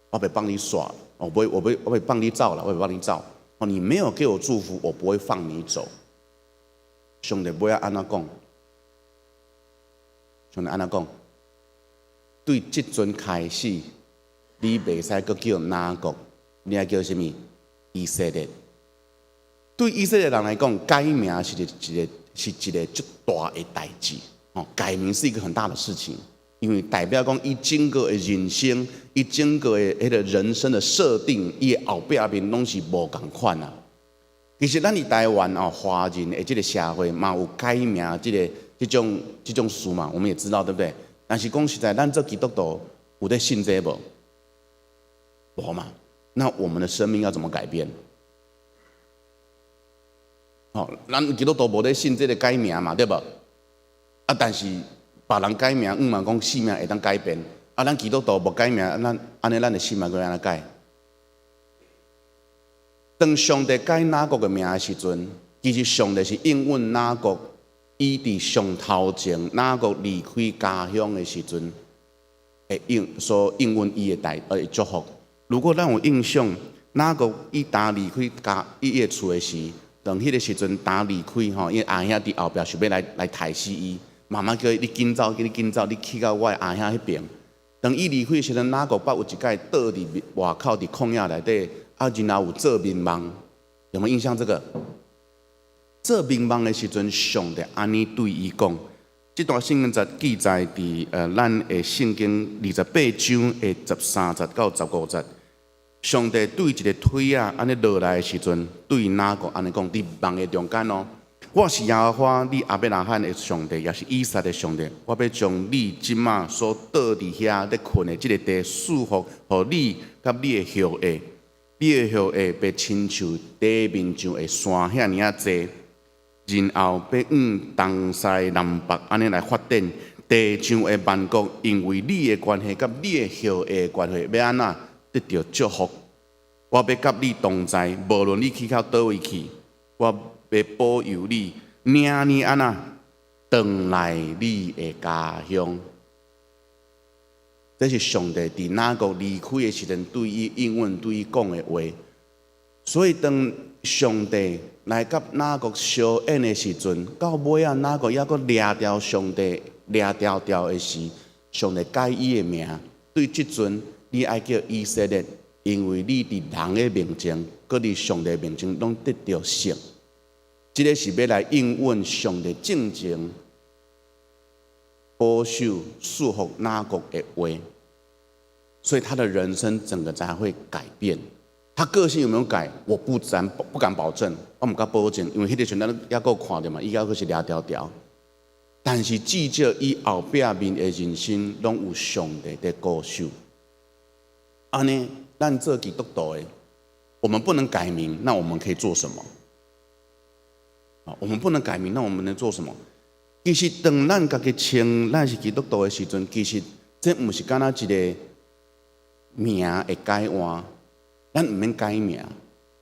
我会帮你耍，我会帮你造了，我会帮你造。哦，你没有给我祝福，我不会放你走。兄弟，不要安那讲，兄弟安那讲，对这阵开始，你袂使阁叫哪国，你要叫什么？以色列。对以色列人来讲，改名是一个最大的代志。哦，改名是一个很大的事情。因为代表讲，伊整个的人生，伊整个的迄个人生的设定，伊的后壁面拢是无共款啊。其实咱伫台湾哦，华人的这个社会嘛有改名这种事嘛，我们也知道，对不对？但是讲实在，咱做基督徒有在信这无？无嘛？那我们的生命要怎么改变？哦，咱基督徒无在信这个改名嘛，对不？啊，但是。别人改名，嘛讲性命会当改变。啊，咱基督徒无改名，咱安尼咱的性命该安怎改？当上帝改哪国的名的时阵，其实上帝是应允哪国伊伫上头前哪国离开家乡的时阵，会应允伊的祝福。如果咱有印象，哪国伊当离开伊的厝的时，当迄个时阵当离开吼，因阿兄伫后壁想要来杀死伊。妈妈叫你紧走，你去到我阿兄迄边。当伊离开时阵，哪个捌有一届倒伫外口伫旷野内底，啊，然后有做民梦，有没有印象？这个做民梦的时阵，上帝安尼对伊讲，这段圣经记载伫咱的圣经28章的13节到15节。上帝对一个腿啊安尼落来的时阵，对哪个安尼讲？伫梦的中间哦。我是耶和华，你阿伯拉罕的上帝，也是以撒的上帝。我要将你即马所倒伫遐咧困的这个地束缚，互你甲你的后裔，你的后裔被亲像地面上的山遐尔啊济，然后要东西南北安尼来发展地上的万国，因为你的关系甲你的后裔的关系，要安怎得到祝福？我要甲你同在，无论你去到倒位去，我。要保佑你，领你安那，回来你的家乡。这是上帝伫哪个离开的时阵对伊应允、对伊讲的话。所以当上帝来甲雅各相恩的时阵，到尾啊，雅各还阁掠掉上帝掠掉的是上帝改伊的名，对即阵你爱叫以色列，因为你伫人的面前，搁伫上帝面前拢得到胜。即个是要来应允上帝正情保守束缚雅各的话，所以他的人生整个才会改变。他个性有没有改？我不敢保证，我唔敢保证，因为迄个时阵咱还阁看着嘛，伊还阁是掠条条。但是至少伊后壁面的人生，拢有上帝在保守。安尼，咱做基督徒的，我们不能改名，那我们可以做什么？我们不能改名，那我们能做什么？其实，当咱家己称咱是基督徒的时阵，其实这毋是干那一个名会改换，咱毋免改名，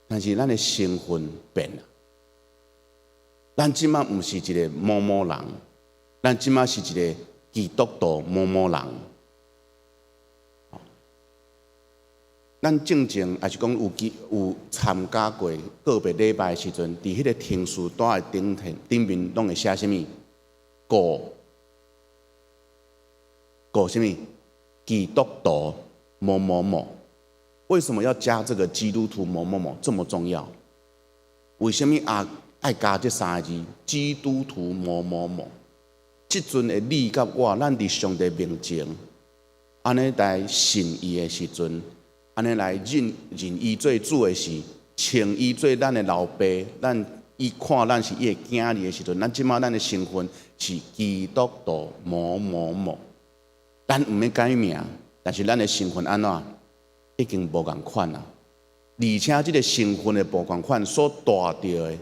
但是咱的身份变了。咱即马毋是一个某某人，咱即马是一个基督徒某某人。咱正正也是讲有参加过个别礼拜的时阵，伫迄个天书单的顶面拢会写啥物？过什么？基督徒某某某。为什么要加这个基督徒某某某这么重要？为什么爱加这三个字？基督徒某某某。即阵的你甲我，咱伫上帝面前，安尼来信伊的时阵。安尼来认伊做主的时，称伊做咱的老爸，伊看咱是伊的囝儿的时阵，咱即马咱的身份是基督徒某某某。咱毋免改名，但是咱的身份安怎已经无共款啦。而且即个身份的无共款所带着的、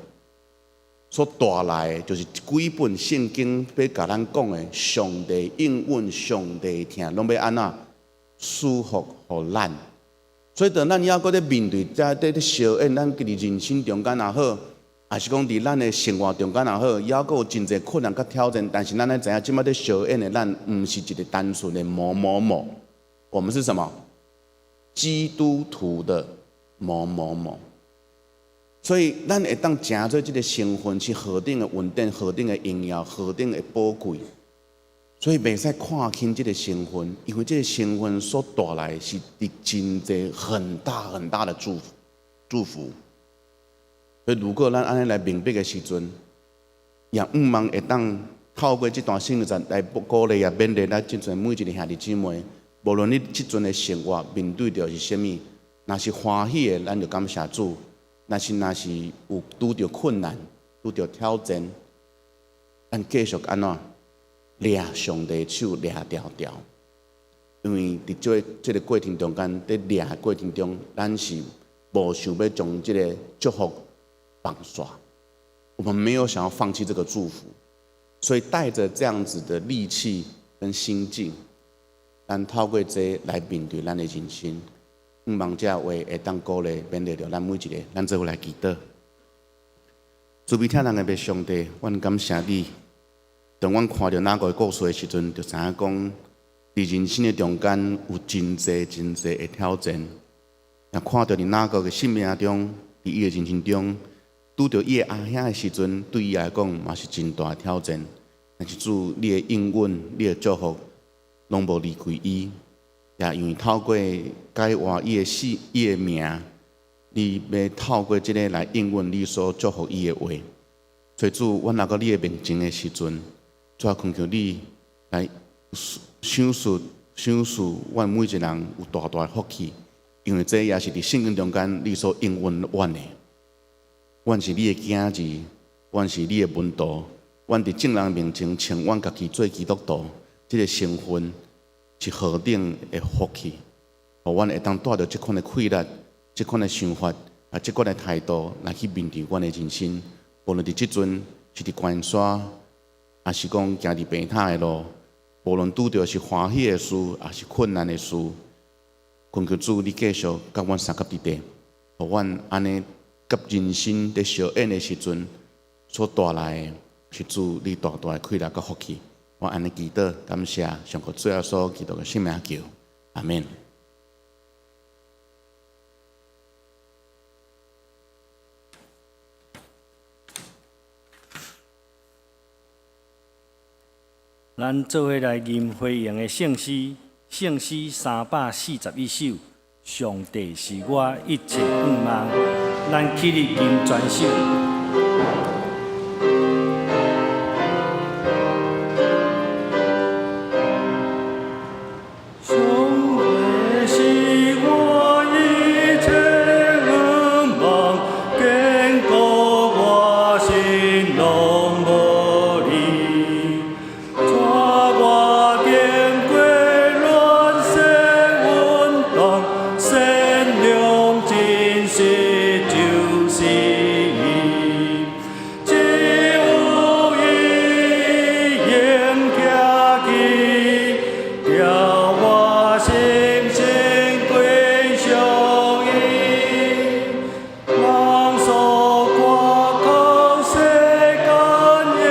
所带来的，就是几本圣经要甲咱讲的，上帝应允、上帝听，拢要安怎束缚互咱。所以，当咱还阁咧面对在小恩，咱伫人生中间也好，还是讲伫咱的生活中间也好，还阁有真侪困难甲挑战。但是，咱咧知影，即摆咧小恩的咱，毋是一个单纯的某某某，我们是什么？基督徒的某某某。所以，咱会当成做即个身份是何等的稳定、何等的荣耀、何等的宝贵。所以袂使看轻这个身份，因为这个身份所带来是真侪很大很大的祝福。所以如果咱安尼来明白的时阵，也毋茫会当透过这段圣经来鼓励也勉励咱即阵每一个兄弟姊妹，无论你即阵的生活面对着是啥物，若是欢喜的，咱就感谢主；若是有拄着困难、拄着挑战，咱继续安怎？掠上帝手掠条条，因为伫这个过程中间，在掠的过程中，咱是无想要将这个祝福绑刷，我们没有想要放弃这个祝福，所以带着这样子的力气跟心境，咱透过这来面对咱的人生，希望这话会当鼓励勉励着咱每一个，咱做伙来祈祷。慈悲听人的白上帝，阮感谢你。当阮看到哪个故事的时阵，就知影讲，伫人生的中间有真侪的挑战。也看到伫哪个的生命中，伫伊的人生中，拄着伊的阿兄的时阵，对伊来讲嘛是真大的挑战。但是主，你的应允、你的祝福，拢无离开伊。也因为透过改换伊的名，你要透过这个来应允你所祝福伊的话。所以主，阮来到你的面前的时阵，主要恳求你来赏赐阮每一个人有大大的福气，因为这也是伫圣经中间你所应允阮的。阮是你的囝儿，阮是你的门徒，阮伫众人面前称阮家己做基督徒，这个身份是何等的福气，互阮会当带着这款的气力、这款的想法、这款的态度来去面对阮的人生。无论伫即阵是伫关山，还是讲行伫平坦的路，无论拄着是欢喜的事，还是困难的事，恳求主你继续甲阮相合伫地，互阮安尼甲人生伫相应的时阵所带来的是主你大大的快乐甲福气。我安尼祈祷，感谢上帝最后所祈祷的圣名求，阿免。咱做伙来吟回应的圣诗，圣诗341首。上帝是我一切盼望，咱起立吟全首。上帝是我一切盼望，坚固我心拢无离。带我经过乱世运动，善良真实就是伊。只有伊应徛起，叫我深深归向伊。望所挂靠世间永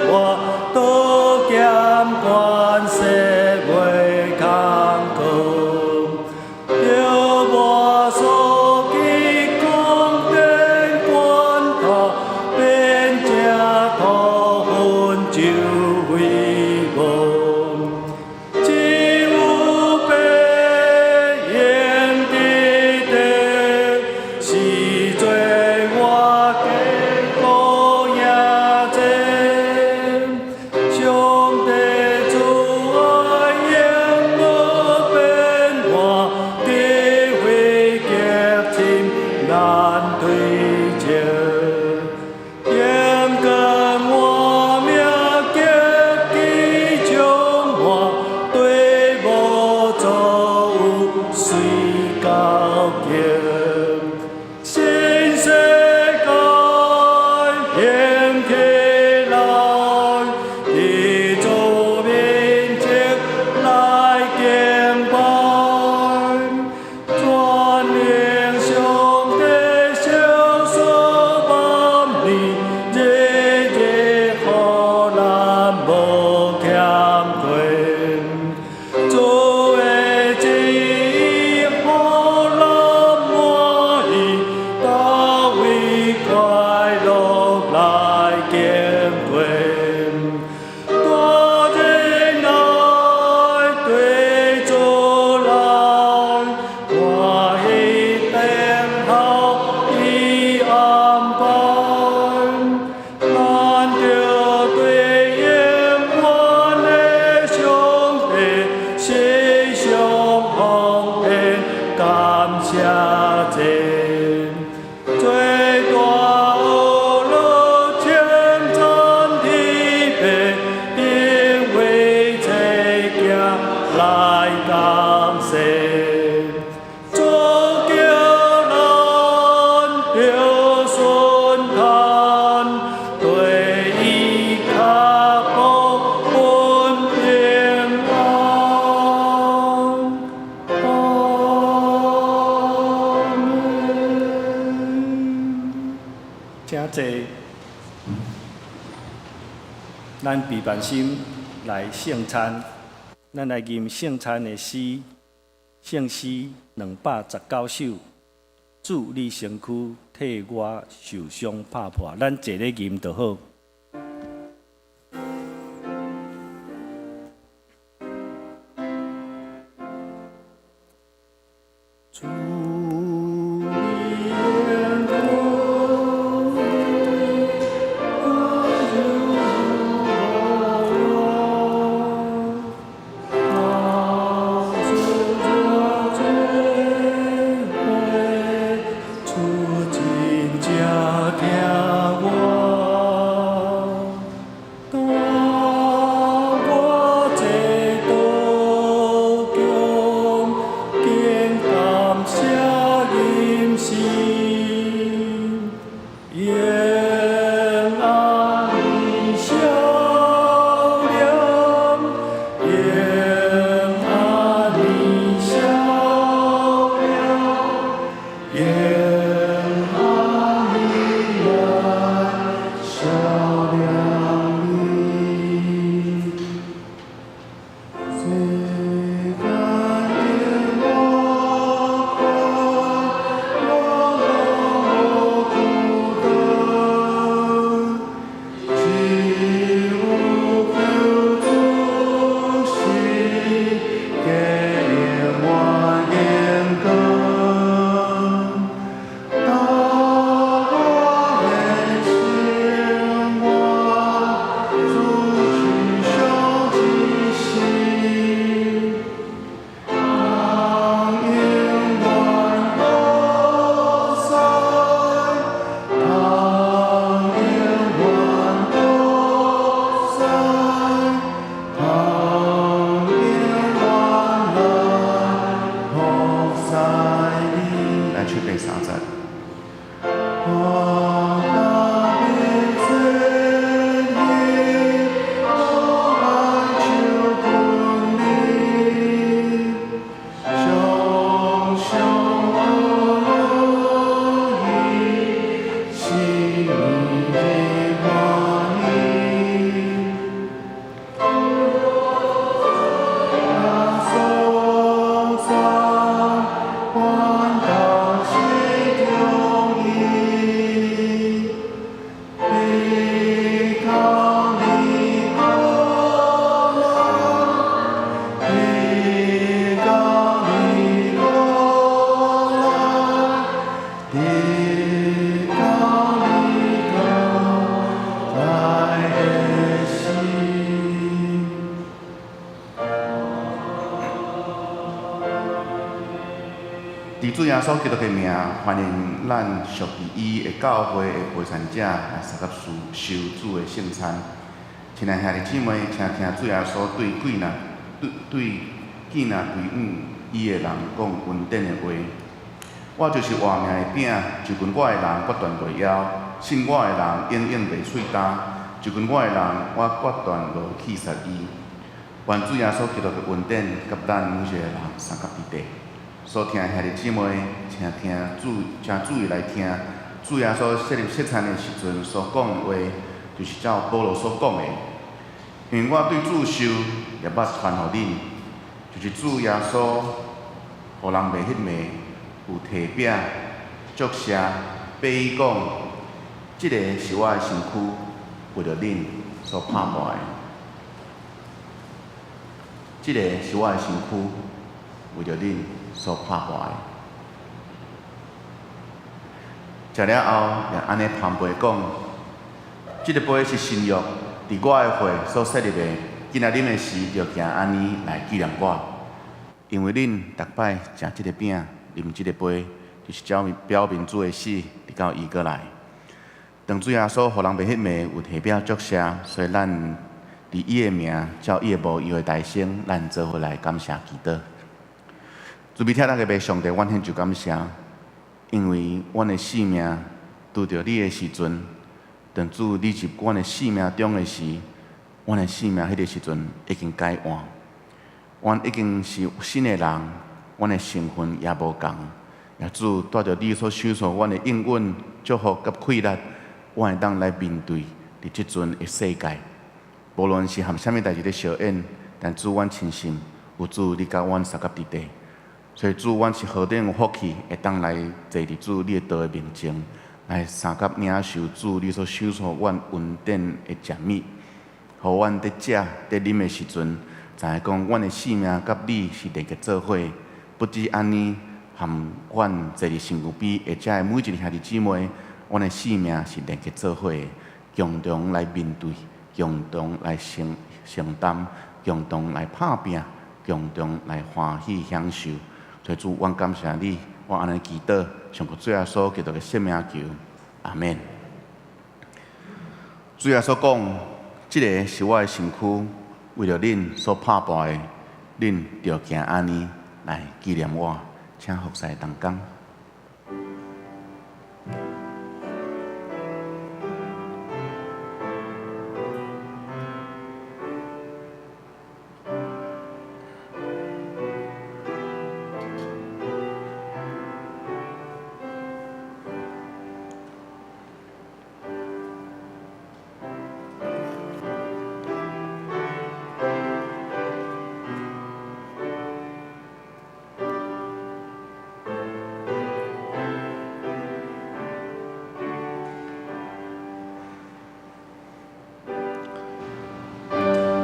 活，都减关世袂空空。着我所记讲电关头，变正土分就辉煌。只有白烟伫地，是做我坚固也真。上帝慈爱永无变化，智慧极深难对证。严格我命极其彰化，对无作有随高敬。新世界掀起来，伫主面前来敬拜，全能上帝消所万年，日日互咱无欠亏。主的旨意互咱满意，到位快乐来敬贵。大人来对主来，欢喜等候伊安排。咱着对永远的上帝献上奉献，感谢真。最大恶乐称赞天父，因为这行来感谢。主叫咱着顺叹，对伊脚步分平安。阿门。真济，咱备办心来圣餐，咱来吟圣餐的诗，圣诗219首。主你身躯替我受伤拍破，咱坐咧吟就好。主你眼中出真正疼我。来唱第三节。伫主耶稣基督的名，欢迎咱属于伊的教会的陪参者来参加受主的圣餐。亲爱兄弟姊妹，请听主耶稣对对见对伊的人讲恩典的话。我就是活命的饼，就近我的人决断袂枵，信我的人永远袂喙焦，就近我的人我决断无去杀伊。愿主耶稣基督的恩典甲咱每一个人相合伫地。所听兄弟姊妹，请听注意来听，主耶稣设立圣餐的时阵所讲的话，就是照保罗所讲的。因为我对主受，也捌传互恁，就是主耶稣，互人袂迄糜，有提饼、祝谢、八伊讲，即个是我的身躯，为着恁所拍磨的。即个是我的身躯，为着恁所拍磨的。食了后，也安尼旁背讲，即个杯是新约，伫我的血所设立的。今仔啉的时，就行安尼来纪念我。因为恁逐摆食即个饼，啉即个杯，就是表明主的死，直到伊过来。当主耶稣互人袂迄糜，有提表祝谢，所以咱伫伊的名，照伊的无伊的大声，咱做伙来感谢祈祷。主必听咱个白上帝，阮献就感谢，因为阮的性命拄着你的时阵，当主你入阮的性命中的时，阮的性命迄个时阵已经改换，阮已经是新的人，阮的身份也无共。也主带着你所享受阮的应允、祝福甲快乐，阮会当来面对伫即阵的世界。无论是含啥物代志咧相演，但主阮亲信有主你甲阮相合伫地。所以主，阮是何等有福气，会当来坐伫主你的道的面前，来相合领受主你所享受阮恩典的食物，互阮伫食、伫啉的时阵，知影讲阮的性命甲你是连结做伙。不止安尼，含阮坐伫身躯边下遮的每一个兄弟姊妹，阮的性命是连结做伙的，共同来面对，共同来承担，共同来拍拼，共同来欢喜享受。所以主，阮感谢你，我安尼祈祷，上过最后所基督的圣名求，阿免。主耶稣讲，即个是我的身躯，为着恁所拍破的，恁着行安尼来纪念我，请服侍同工。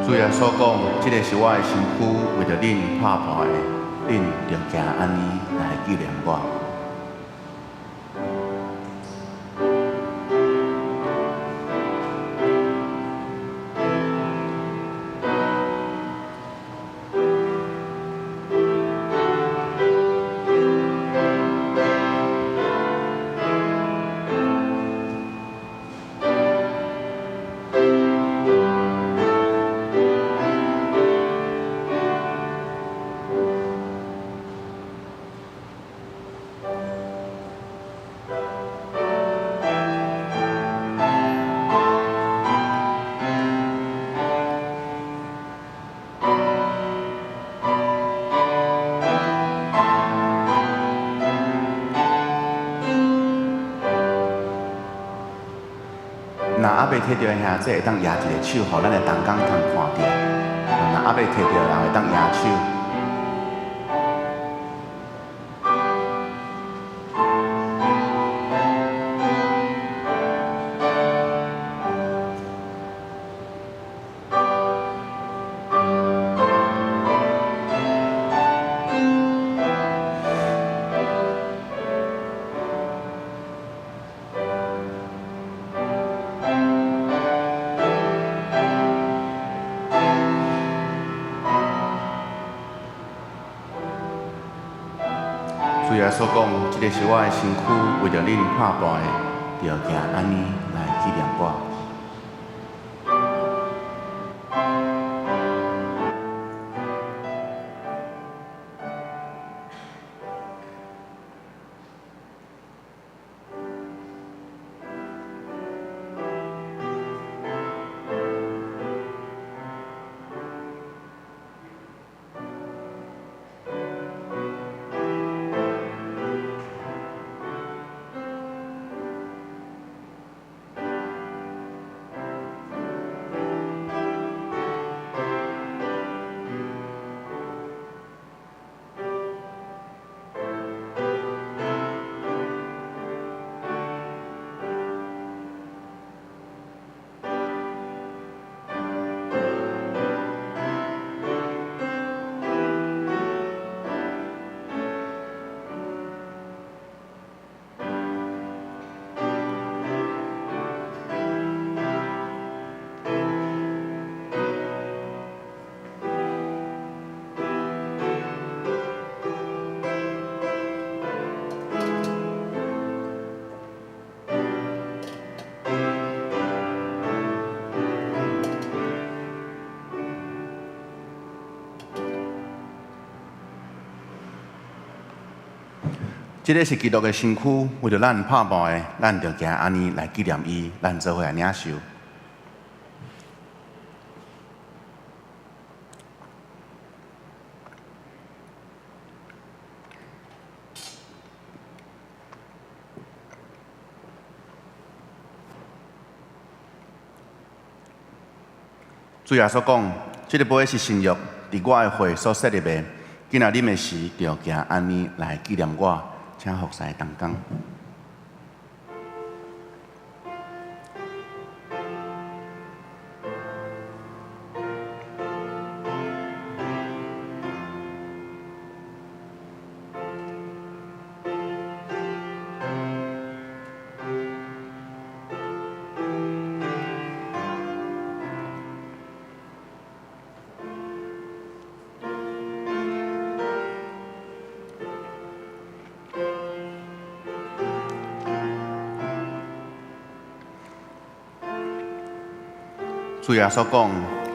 主耶稣讲，即个是我的身躯，为着恁拍破的，恁着行安尼来纪念我。还未摕到的兄弟会当举一个手，互咱的同工通看到。若还未摕到，人会当举手。主耶稣讲，这个是我的身躯，为着恁拍步的，就行安尼来纪念我。这个是基督的身躯，为着咱拍步的，咱就行安尼来纪念伊，咱做伙来领受。主耶稣讲，这个杯是新约，伫我的血所设立的。今仔啉的时，就行安尼来纪念我，请服侍同工。主耶稣讲，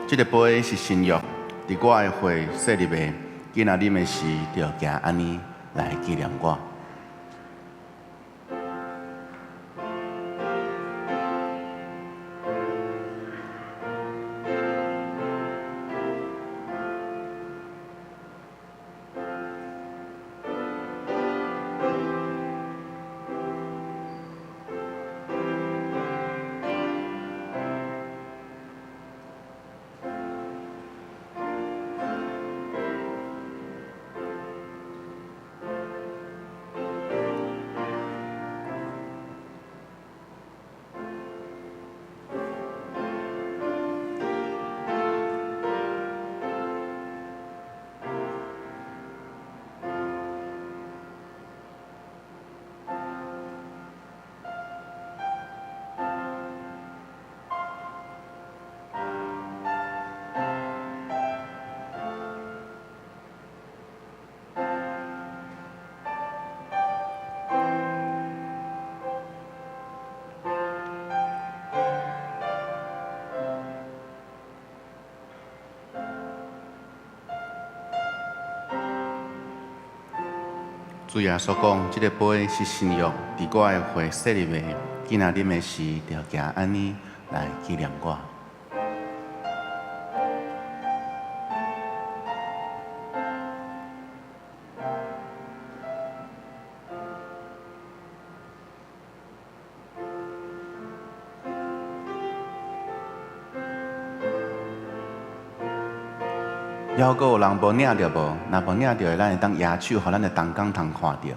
这个杯是新约，伫我的血设立的。今仔啉的时，就行安尼来纪念我。主耶稣讲，这个杯是新约，伫我的血设立的。今仔啉的时，就行安尼来纪念我。还阁有人无领着无？若无领着的，咱会当举手，互咱的同工通看着。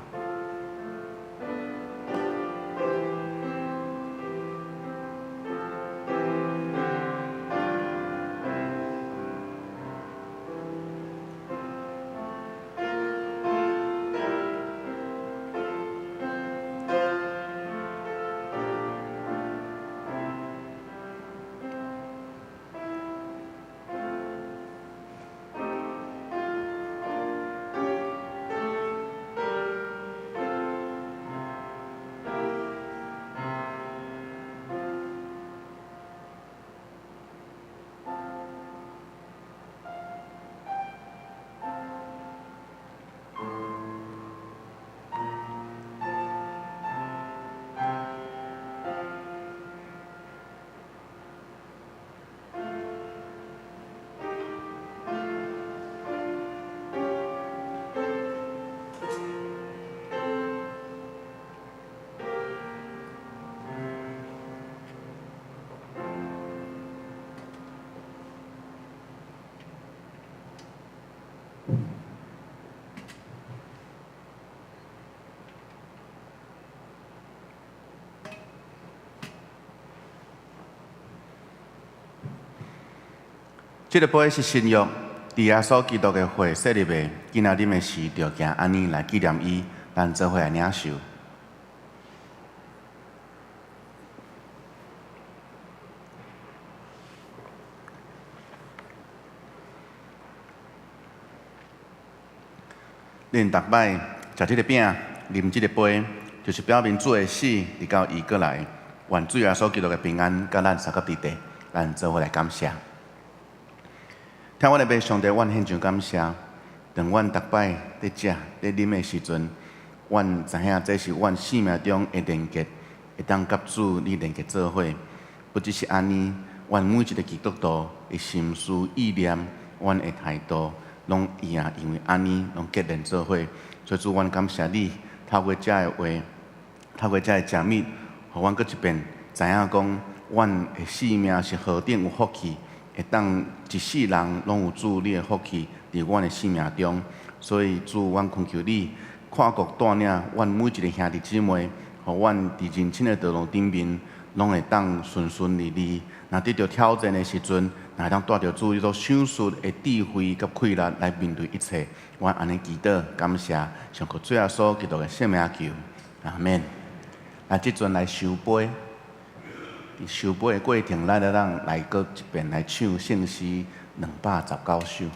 这个杯是新约，伫耶稣基督的血设立的，今仔日的时就行安尼来纪念伊，咱做伙来领受。恁逐摆食这个饼、啉这个杯，就是表明主的死，直到伊过来，愿主耶稣基督的平安，甲咱三个伫地，咱做伙来感谢。听阮的爸上帝，阮献上感谢。当阮逐摆伫食、伫啉的时阵，阮知影这是阮生命中的连结，会当甲主你连结做伙。不只是安尼，阮每一个基督徒的心思意念，阮的态度，拢因为安尼，拢结连做伙。所以主，阮感谢你，透过这的话，透过这的食物，互阮搁一遍知影讲，阮的生命是何等有福气。会当一世人拢有主你的福气伫阮的生命中，所以主，阮恳求你看顾带领阮每一个兄弟姊妹，互阮伫人生的道路顶面，拢会当顺顺利利。若得到挑战的时阵，若会当带着主你所赏赐的智慧甲气力来面对一切。阮安尼祈祷，感谢，上靠主耶稣基督的圣名求，阿免。啊，即阵来收杯。伫收杯的过程，咱来过一遍来唱圣诗219首。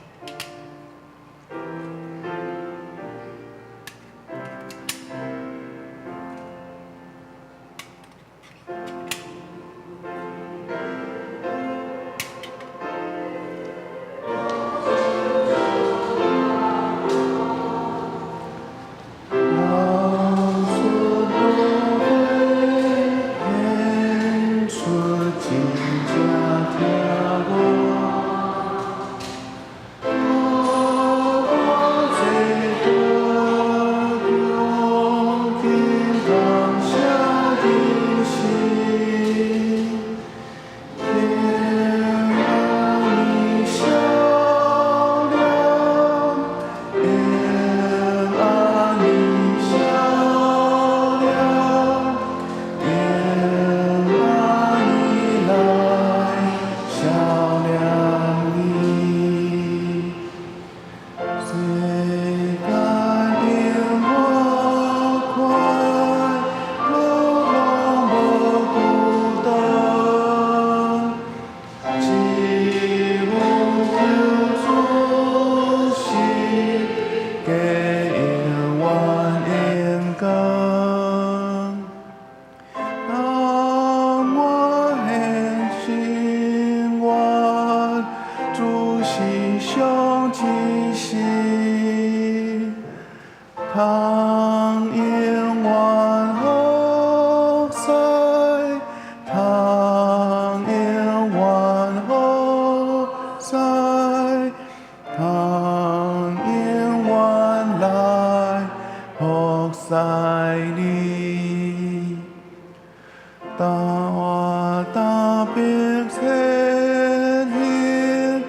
大别千年，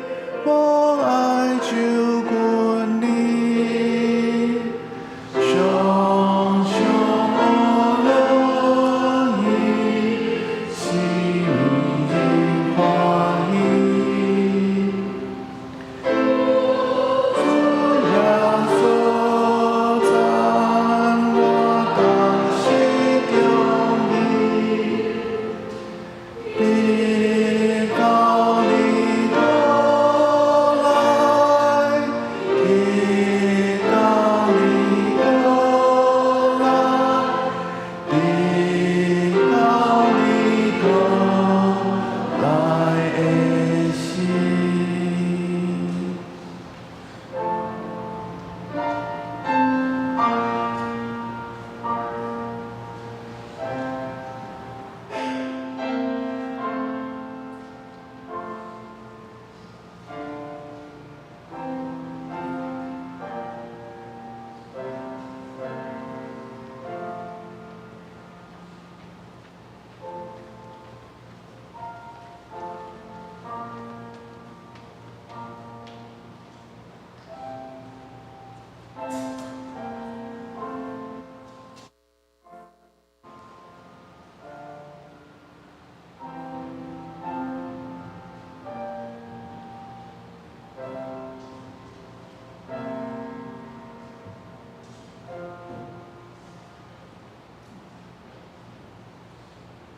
我爱主。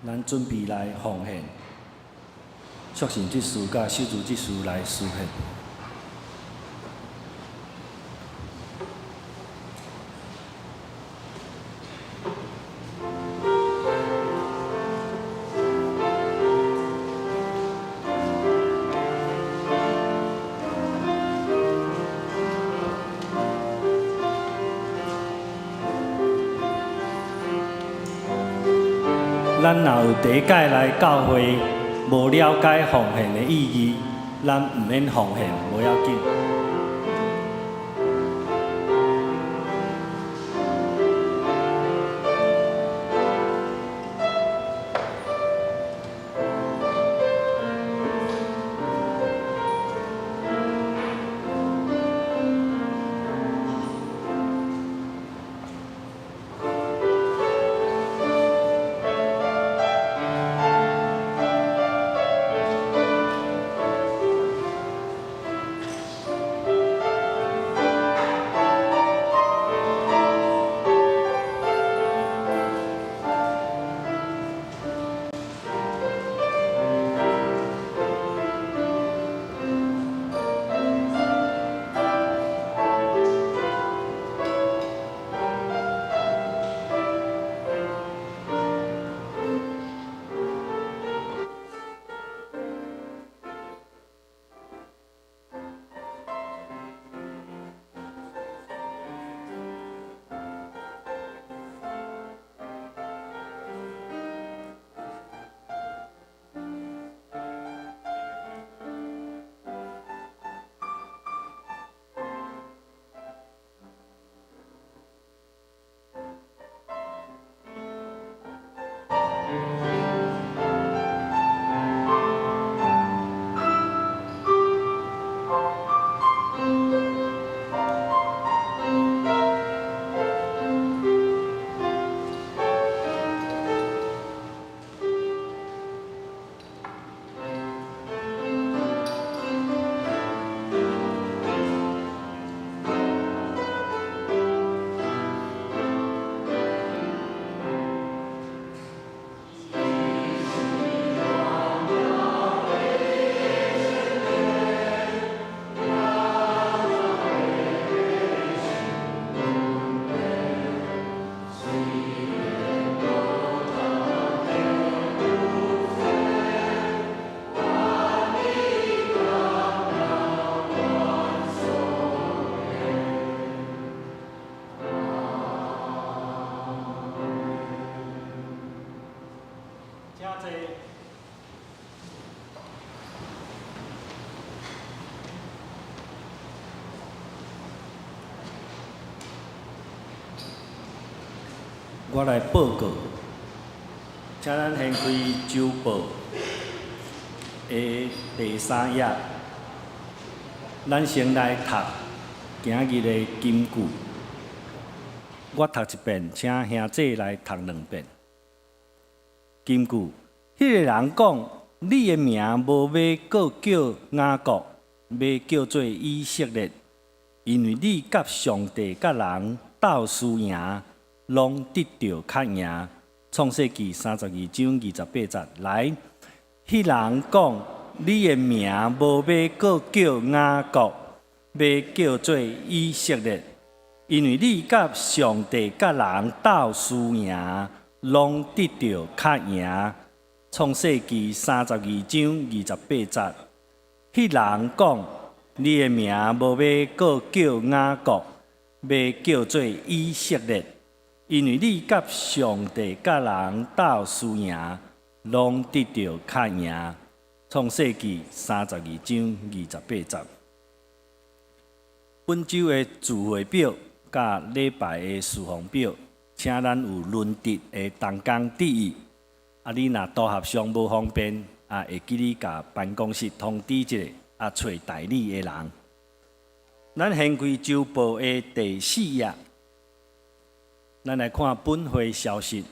咱准备来奉献，促成这事甲修筑这事来实现。咱若有第一届来教会，无了解奉献的意义，咱毋免奉献，无要紧。我来报告，请咱掀开周报的第3页，咱先来读今日的金句。我读一遍，请兄弟来读2遍。金句：迄个人讲，你的名无要搁叫雅各，要叫做以色列，因为你甲上帝甲人斗输赢。拢得到较赢。创世纪32章28节，来，迄人讲，你的名无要搁叫雅各，要叫做以色列，因为你甲上帝甲人斗输赢，拢得到较赢。创世纪32章28节，迄人讲，你的名无要搁叫雅各，要叫做以色列。因为你甲上帝甲人斗输赢，拢得到较赢。创世纪32章28节。本周的聚会表甲礼拜的事项表，请咱有轮值的同工第一。你若组合上无方便，会记你甲办公室通知一下，找代理的人。咱掀开周报的第4页。咱来看本会消息。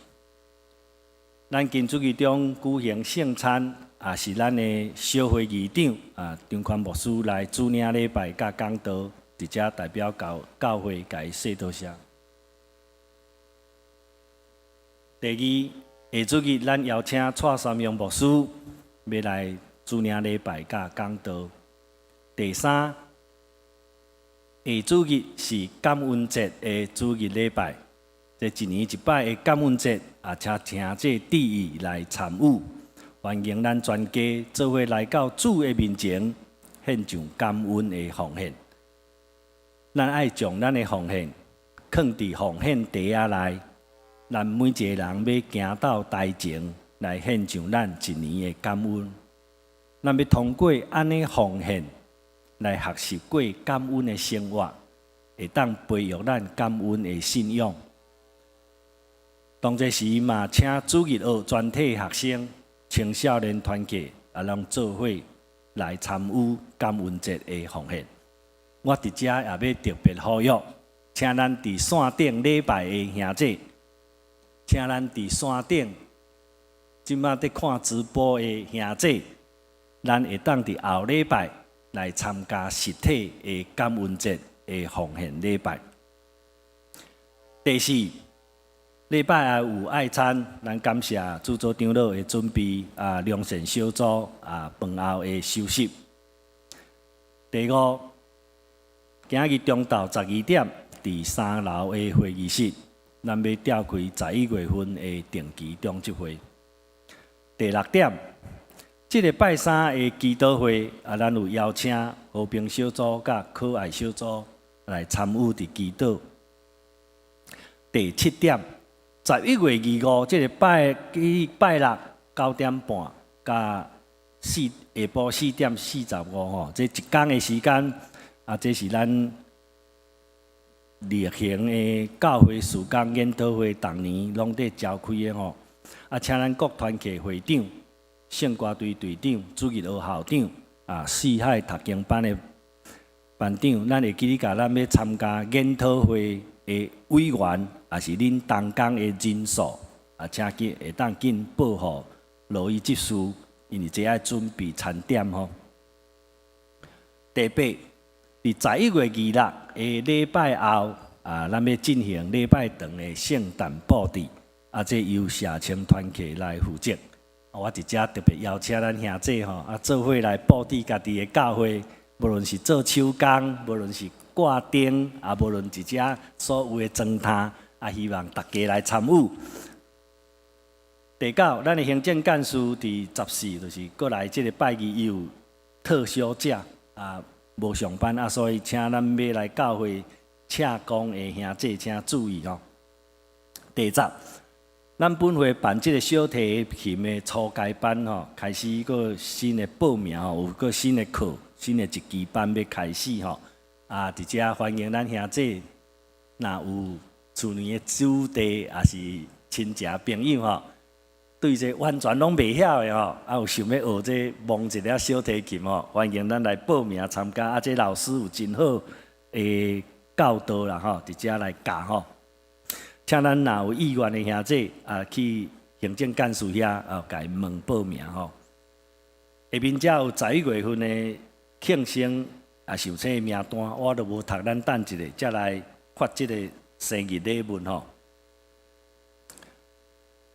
咱金主义中举行圣餐，是咱的小会议长张宽牧师来主领礼拜甲讲道，直接代表教会甲伊说多谢。第二，下主日咱邀请蔡三阳牧师要来主领礼拜甲讲道。第三，下主日是感恩节的主日礼拜，这一年一摆的感恩节，请听这旨意来参与。欢迎咱全家做伙来到主的面前，献上感恩的奉献。咱爱将咱的奉献放伫奉献袋仔内，咱每一个人要行到台前来献上咱一年的感恩。咱要通过安尼奉献来学习过感恩的生活，会当培育咱感恩的信仰。当这时嘛，请主日学全体学生、青少年团体拢做伙来参与感恩节的奉献。我伫遮也要特别呼吁，请咱伫线顶礼拜的兄弟，请咱伫线顶即马伫看直播的兄弟，咱会当伫后礼拜来参加实体的感恩节的奉献礼拜。第四，礼拜也有爱餐，咱感谢主组长老的准备良善小组饭后的收拾。第五，今日中昼12点，伫3楼的会议室，咱要召开11月份的定期中集会。第六点，这个拜三的祈祷会咱有邀请和平小组甲可爱小组来参与伫祈祷。第七点，11月25这个拜六9点半，甲下晡4点45吼，这一天的时间这是咱例行的教会事工研讨会，逐年拢伫召开的吼。请咱各团契会长、圣歌队队长、主日学校长四海读经班的班长，咱会记哩甲咱要参加研讨会的委员，也是恁同工的人数请记会当紧报互罗伊执事，因为这爱准备餐点吼。第八，伫11月26的礼拜后咱要进行礼拜堂的圣诞布置，这由社青团契来负责。我伫遮特别邀请咱兄弟吼做伙来布置家己的教会，无论是做手工，无论是挂灯，无论一遮所有的装摊，希望大家来参与。第九，咱的行政干事伫14，就是过来这个拜日有特休假无上班所以请咱要来教会请讲的兄弟请注意吼。第十，咱本会办这个小提琴的初阶班吼，开始个新的报名有个新的课、新的一期班要开始吼。伫遮欢迎咱兄弟，若有厝内的子弟也是亲戚朋友吼，对这完全拢袂晓的吼，有想要学这摸一个小提琴吼，欢迎咱来报名参加。这老师有真好的教导啦吼，伫遮来教吼。请咱若有意愿的兄弟去行政干事遐甲伊问报名吼。下面则有11月份的庆生受册名单，我都无读，咱等一下才来发这个生日礼物吼。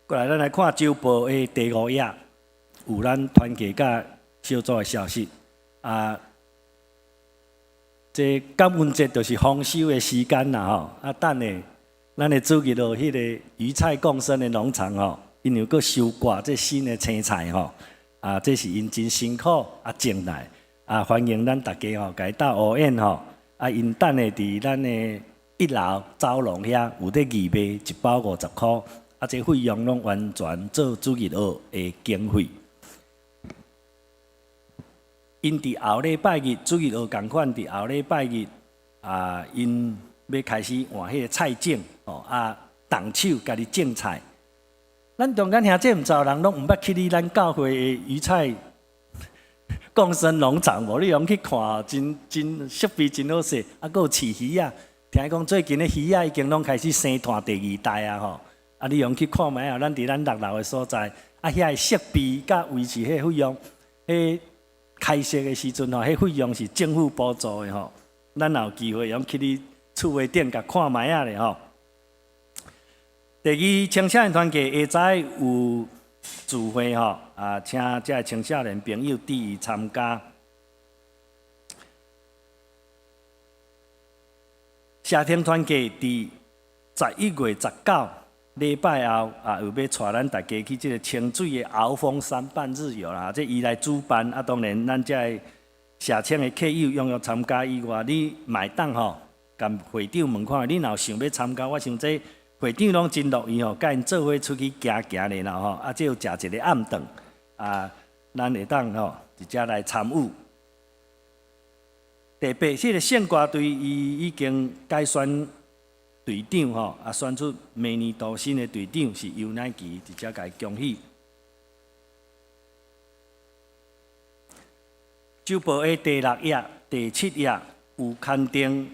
过来，咱来看周报的第5页，有咱团契甲小组的消息这感恩节就是丰收的时间啦吼。等下咱的主日咯，迄个鱼菜共生的农场吼，因为佫收割这新的青菜吼，这是因真辛苦种来欢迎咱大家吼，甲伊到乌宴吼，因等下伫咱的1楼走廊遐有得义卖1包50块，这费用拢完全做主日学的经费。因伫后礼拜日主日学共款，伫后礼拜日因要开始换迄个菜种动手家己种菜。咱中间兄弟毋知有人拢毋捌去哩咱教会的鱼菜共生农场无？你用去看，真设备真好势，佫有饲鱼啊。听讲最近的鱼啊已经拢开始生团第2代吼。你用去看觅咱伫咱6楼的所在，遐的设备甲维持迄费用，开设的时阵迄费用是政府补助的吼。咱有机会用去你厝的店甲看觅咧吼。第二，青少年团契下早有聚会吼，请这个青少年朋友踮伊参加。社厅团契伫11月19礼拜后有要带咱大家去即个清水的鳌峰山半日游啦，这伊来主办当然咱这个社青的客友踊跃参加以外，你买当吼，甲会长问看，你若有想要参加，我想这会长拢真乐意吼，甲因做伙出去行行咧啦吼，这有食一个暗顿，咱会当吼直接来参与。特别迄个县歌队伊已经改选队长吼，选出明年度新的队长是尤乃奇，直接甲伊恭喜。周报的第6页、第7页有刊登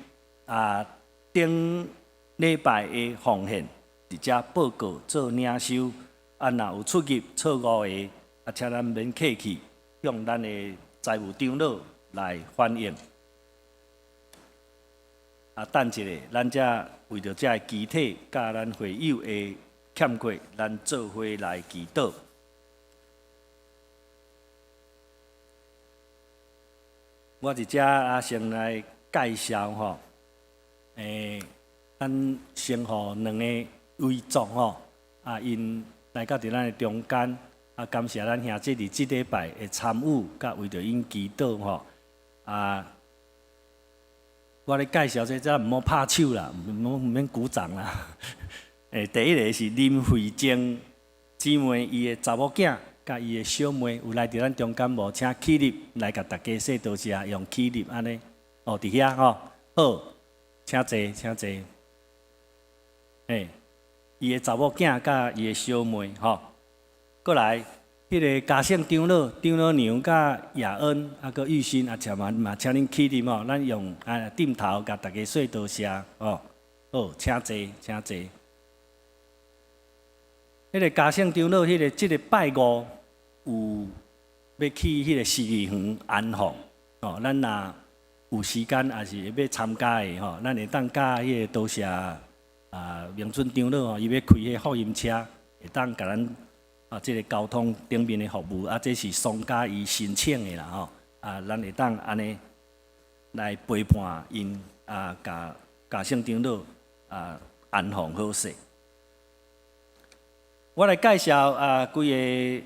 顶礼拜的奉献，直接报告做领收。若有出入错误的，请咱免客气，向咱的财务长老来反映。等一下，咱才为着这集体甲咱会友的欠缺，咱做伙来祈祷。我伫遮先来介绍吼，咱先互2个遗族吼，因来到伫咱的中间，感谢咱兄弟伫即礼拜的参与，甲为着因祈祷吼，我咧介绍这毋好拍手啦，毋免鼓掌啦。第一个是林慧晶姊妹，伊的查某囝甲伊的小妹有来伫咱中间无，请起立来甲大家说多谢，用起立安尼。伫遐吼，好，请坐，请坐。伊的查某囝甲伊的小妹吼，过来。迄个嘉姓长老娘甲亚恩佮玉心请嘛请恁起立吼，咱用点头甲大家说多谢哦。好，请坐，请坐。迄个嘉姓长老，即个拜五有要去迄个十二园安放哦，咱若有时间也是要参加的吼，咱会当甲迄个多谢明春长老吼，伊要开迄福音车，会当甲咱。即个交通顶面的服务，这是商家伊申请的啦吼，咱会当安尼来陪伴因，甲姓长老安放好势。我来介绍几个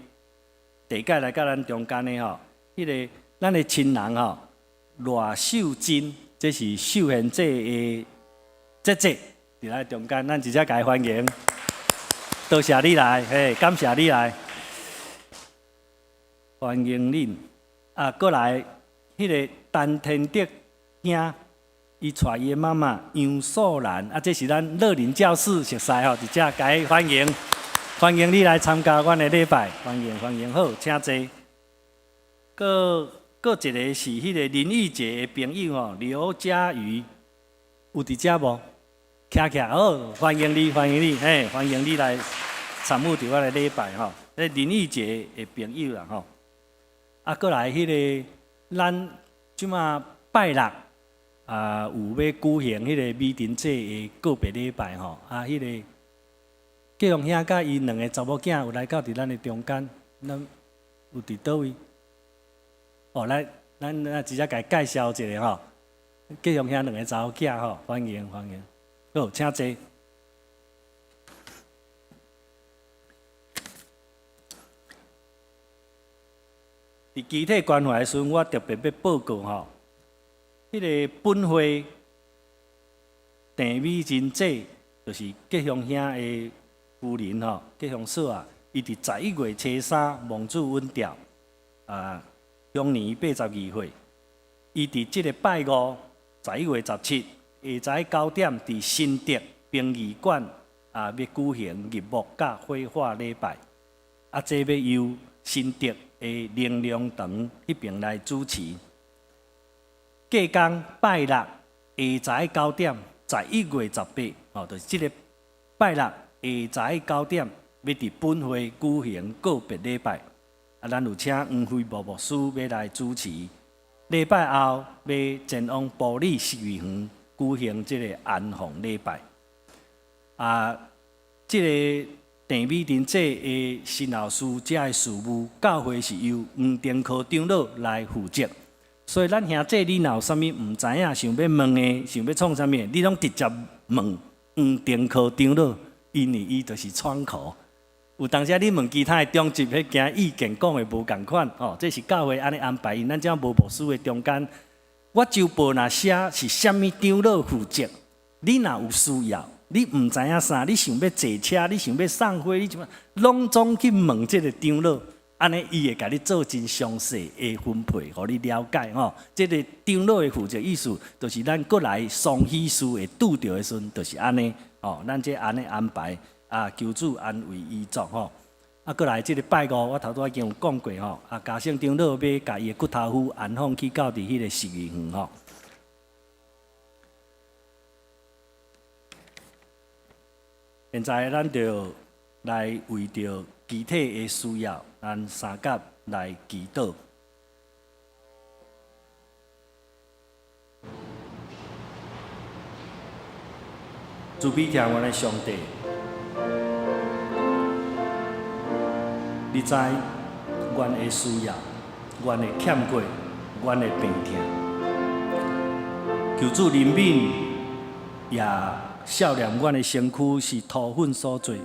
地界来甲咱中间的吼，迄个咱的亲人吼，罗秀珍，这是秀贤姐的姐姐，伫咱中间，咱直接甲伊欢迎。多谢你来，感谢你来，欢迎恁。过来，迄个陈天德兄，伊带伊的妈妈杨素兰，这是咱乐林教室熟悉吼，伫遮甲伊欢迎，欢迎你来参加阮的礼拜，欢迎欢迎，好，请坐。搁一个是迄个林玉杰的朋友吼，刘佳瑜，有伫遮无？徛好，欢迎你，欢迎你，欢迎你来参与伫我的礼拜吼。林玉杰的朋友啦吼，过来迄个咱即马拜六有要举行迄个美婷姐的告别礼拜吼，迄个继雄兄甲伊2个查某囝有来到伫咱的中间，咱有伫倒位？来，咱直接甲伊介绍一下吼。继雄兄2个查某囝吼，欢迎欢迎。好，请坐。伫集体关怀的时阵，我特别要报告吼，迄个本会郑美珍姐，就是吉祥兄的夫人吼，吉祥嫂啊，伊伫11月初3蒙主稳调，享年82岁。伊伫即个拜五11月17。下晝9點，伫新德殯儀館要舉行日幕甲火化禮拜，這要由新德的靈糧堂迄邊來主持。隔天拜六下晝9點，11月18，就是即個拜六下晝9點，要伫本會舉行告別禮拜。咱有請黃輝博牧師要來主持。禮拜後要前往埔里十二園。舉行即個安放禮拜，即个陈美玲这的新老师遮的事务，教会是由黄定科长老来负责。所以咱兄弟，你若有啥物毋知影，想要问的，想要创啥物，你拢直接问黄定科长老，因为伊就是窗口。有当时你问其他的中级，迄惊意见讲的无共款，这是教会安尼安排，因咱只无牧师的中间，我就报若写是啥物长老负责，你若有需要。你毋知影啥，你想要坐车，你想要送花，你怎么拢总去问即个长老，安尼伊会甲你做真详细的分配，互你了解吼。即个长老的负责意思，就是咱过来丧喜事会拄着的时阵，就是安尼哦。咱这安尼安排啊，求主安慰伊作吼。啊，过来即个拜五，我头拄已经有讲过吼。啊，嘉圣长老要甲伊的骨头夫安放去到伫迄个实验园吼。现在咱就来为着具体的需要，咱三甲来祈祷。慈悲听阮的上帝，你知阮的需要，阮的欠过，阮的病痛，求主怜悯也。少年，阮的身躯是土粉所做，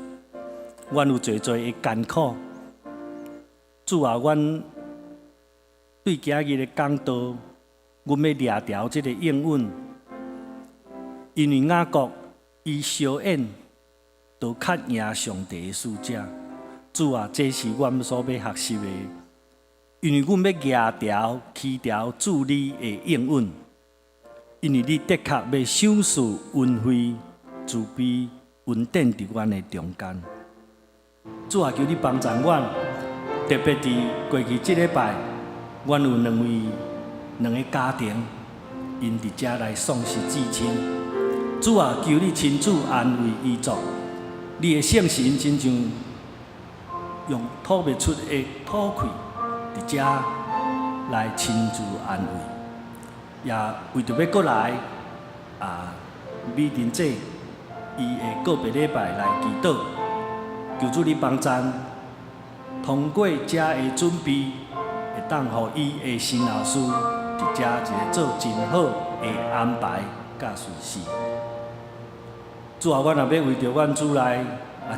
阮有侪侪的艰苦。主啊，阮对今日的讲道，阮要掠条这个应允，因为雅各伊小演都较赢上帝的使者。主啊，这是阮所要学习的，因为阮要掠条、起条主你的应允，因为你的确要赏赐恩惠。慈悲稳定伫阮的中间，主啊，求你帮助阮，特别伫过去即礼拜，阮有两个家庭，因伫遮来送死至亲。主啊，求你亲自安慰伊作，你的圣神亲像用吐不出的吐气，伫遮来亲自安慰，也为着要过来美玲姐。伊会个别礼拜来祈祷，求主你帮助，通过遮的准备，会当互伊的新老师伫遮一个做真好的安排甲顺序。主啊，阮也要为着阮主来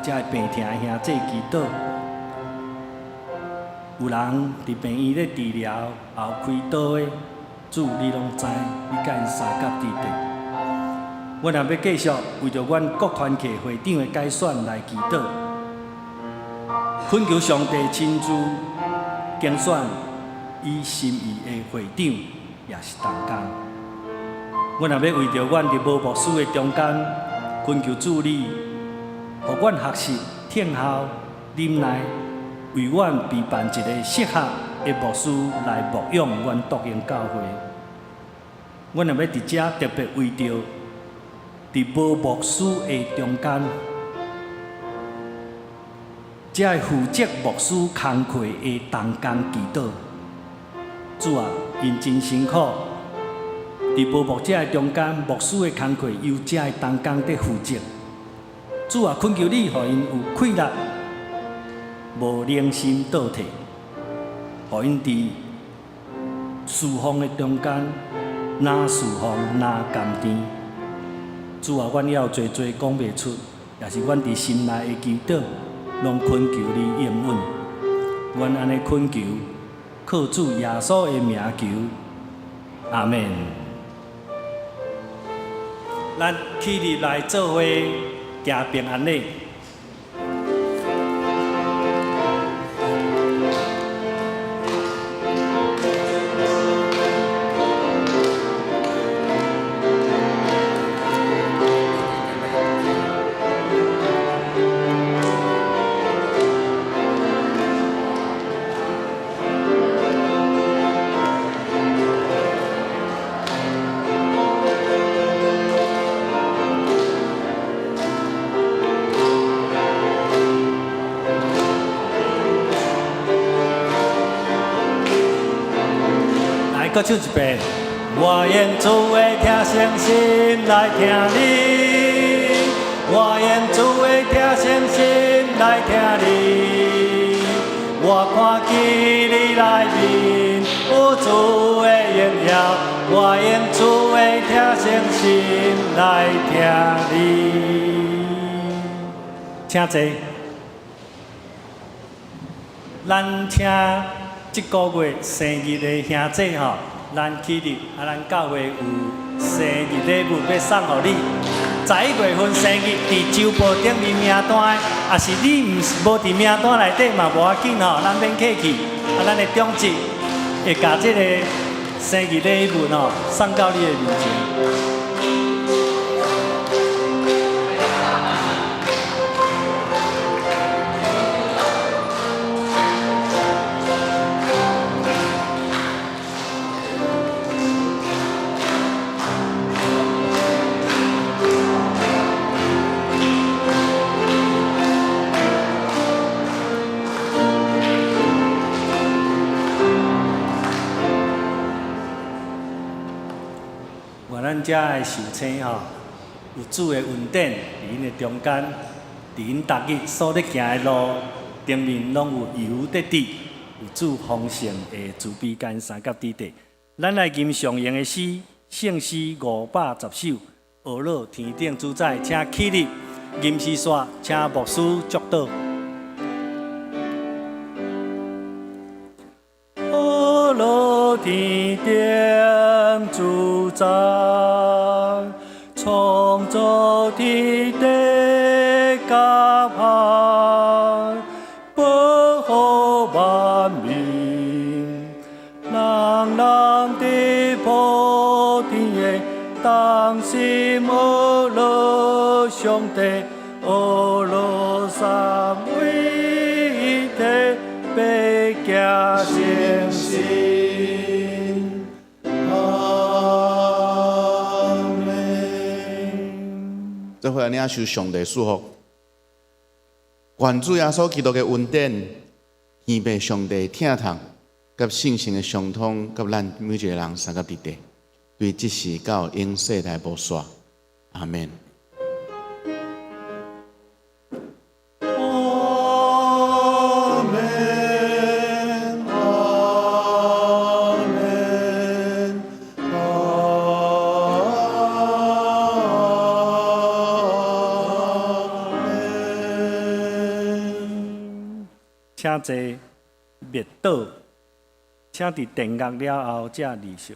遮的病痛的兄弟祈祷。有人伫病院咧治疗后开刀的，主你拢知，你甲因三甲伫地。阮也要继续为着阮各团契会长的改选来祈祷，恳求上帝亲自拣选伊心意的会长，也是同工。阮也要为着阮伫无牧师的中间，恳求主你，互阮学习听候忍耐，为阮备办一个适合的牧师来牧养阮独行教会。阮也要伫遮特别为着。伫无牧师的中间，才会负责牧师工课的同工祈祷。主啊，因真辛苦，伫无牧者的中间，牧师的工课由这的同工在负责。主啊，恳求你，互因有气力，无良心倒退，互因伫侍奉的中间，哪侍奉哪甘甜。主啊，阮要做做讲袂出，也是阮伫心内的祈祷，拢恳求你应允。阮安尼恳求，靠主耶稣的名求，阿门。咱起立来做伙行平安礼。搁唱一遍。我愿做的听诚心来听你，我愿主的听诚心来听你。我看见你内面有主的荣耀，我愿主的听诚心来听你。请坐。咱请即个月生日的兄弟吼，咱起立，咱教会有生日礼物要送互你。11月份生日，伫周报顶面名单的，也是你无伫名单内底嘛，无要紧吼，咱免客气。咱的中职会甲即个生日礼物吼送到你的面前。咱遮的受青吼，有主的恩典伫因的中间，伫因逐日所咧行的路顶面，拢有油得滴，有主丰盛的慈悲甘三角伫地。咱来吟上言的诗，圣诗510首，学老天顶主宰，请起立，吟诗煞，请牧师祝祷。学老天顶主宰。创造天地甲海，保护万民，人人的普天的当心学老上帝，学老三位一体，白行诚实。做伙来领受上帝祝福，愿主耶稣基督的恩典、天父上帝疼痛、甲圣神的相通，甲咱每一个人三个伫地，对即时到永世代无煞。阿门。请坐，灭倒，请伫殿乐了后才离席。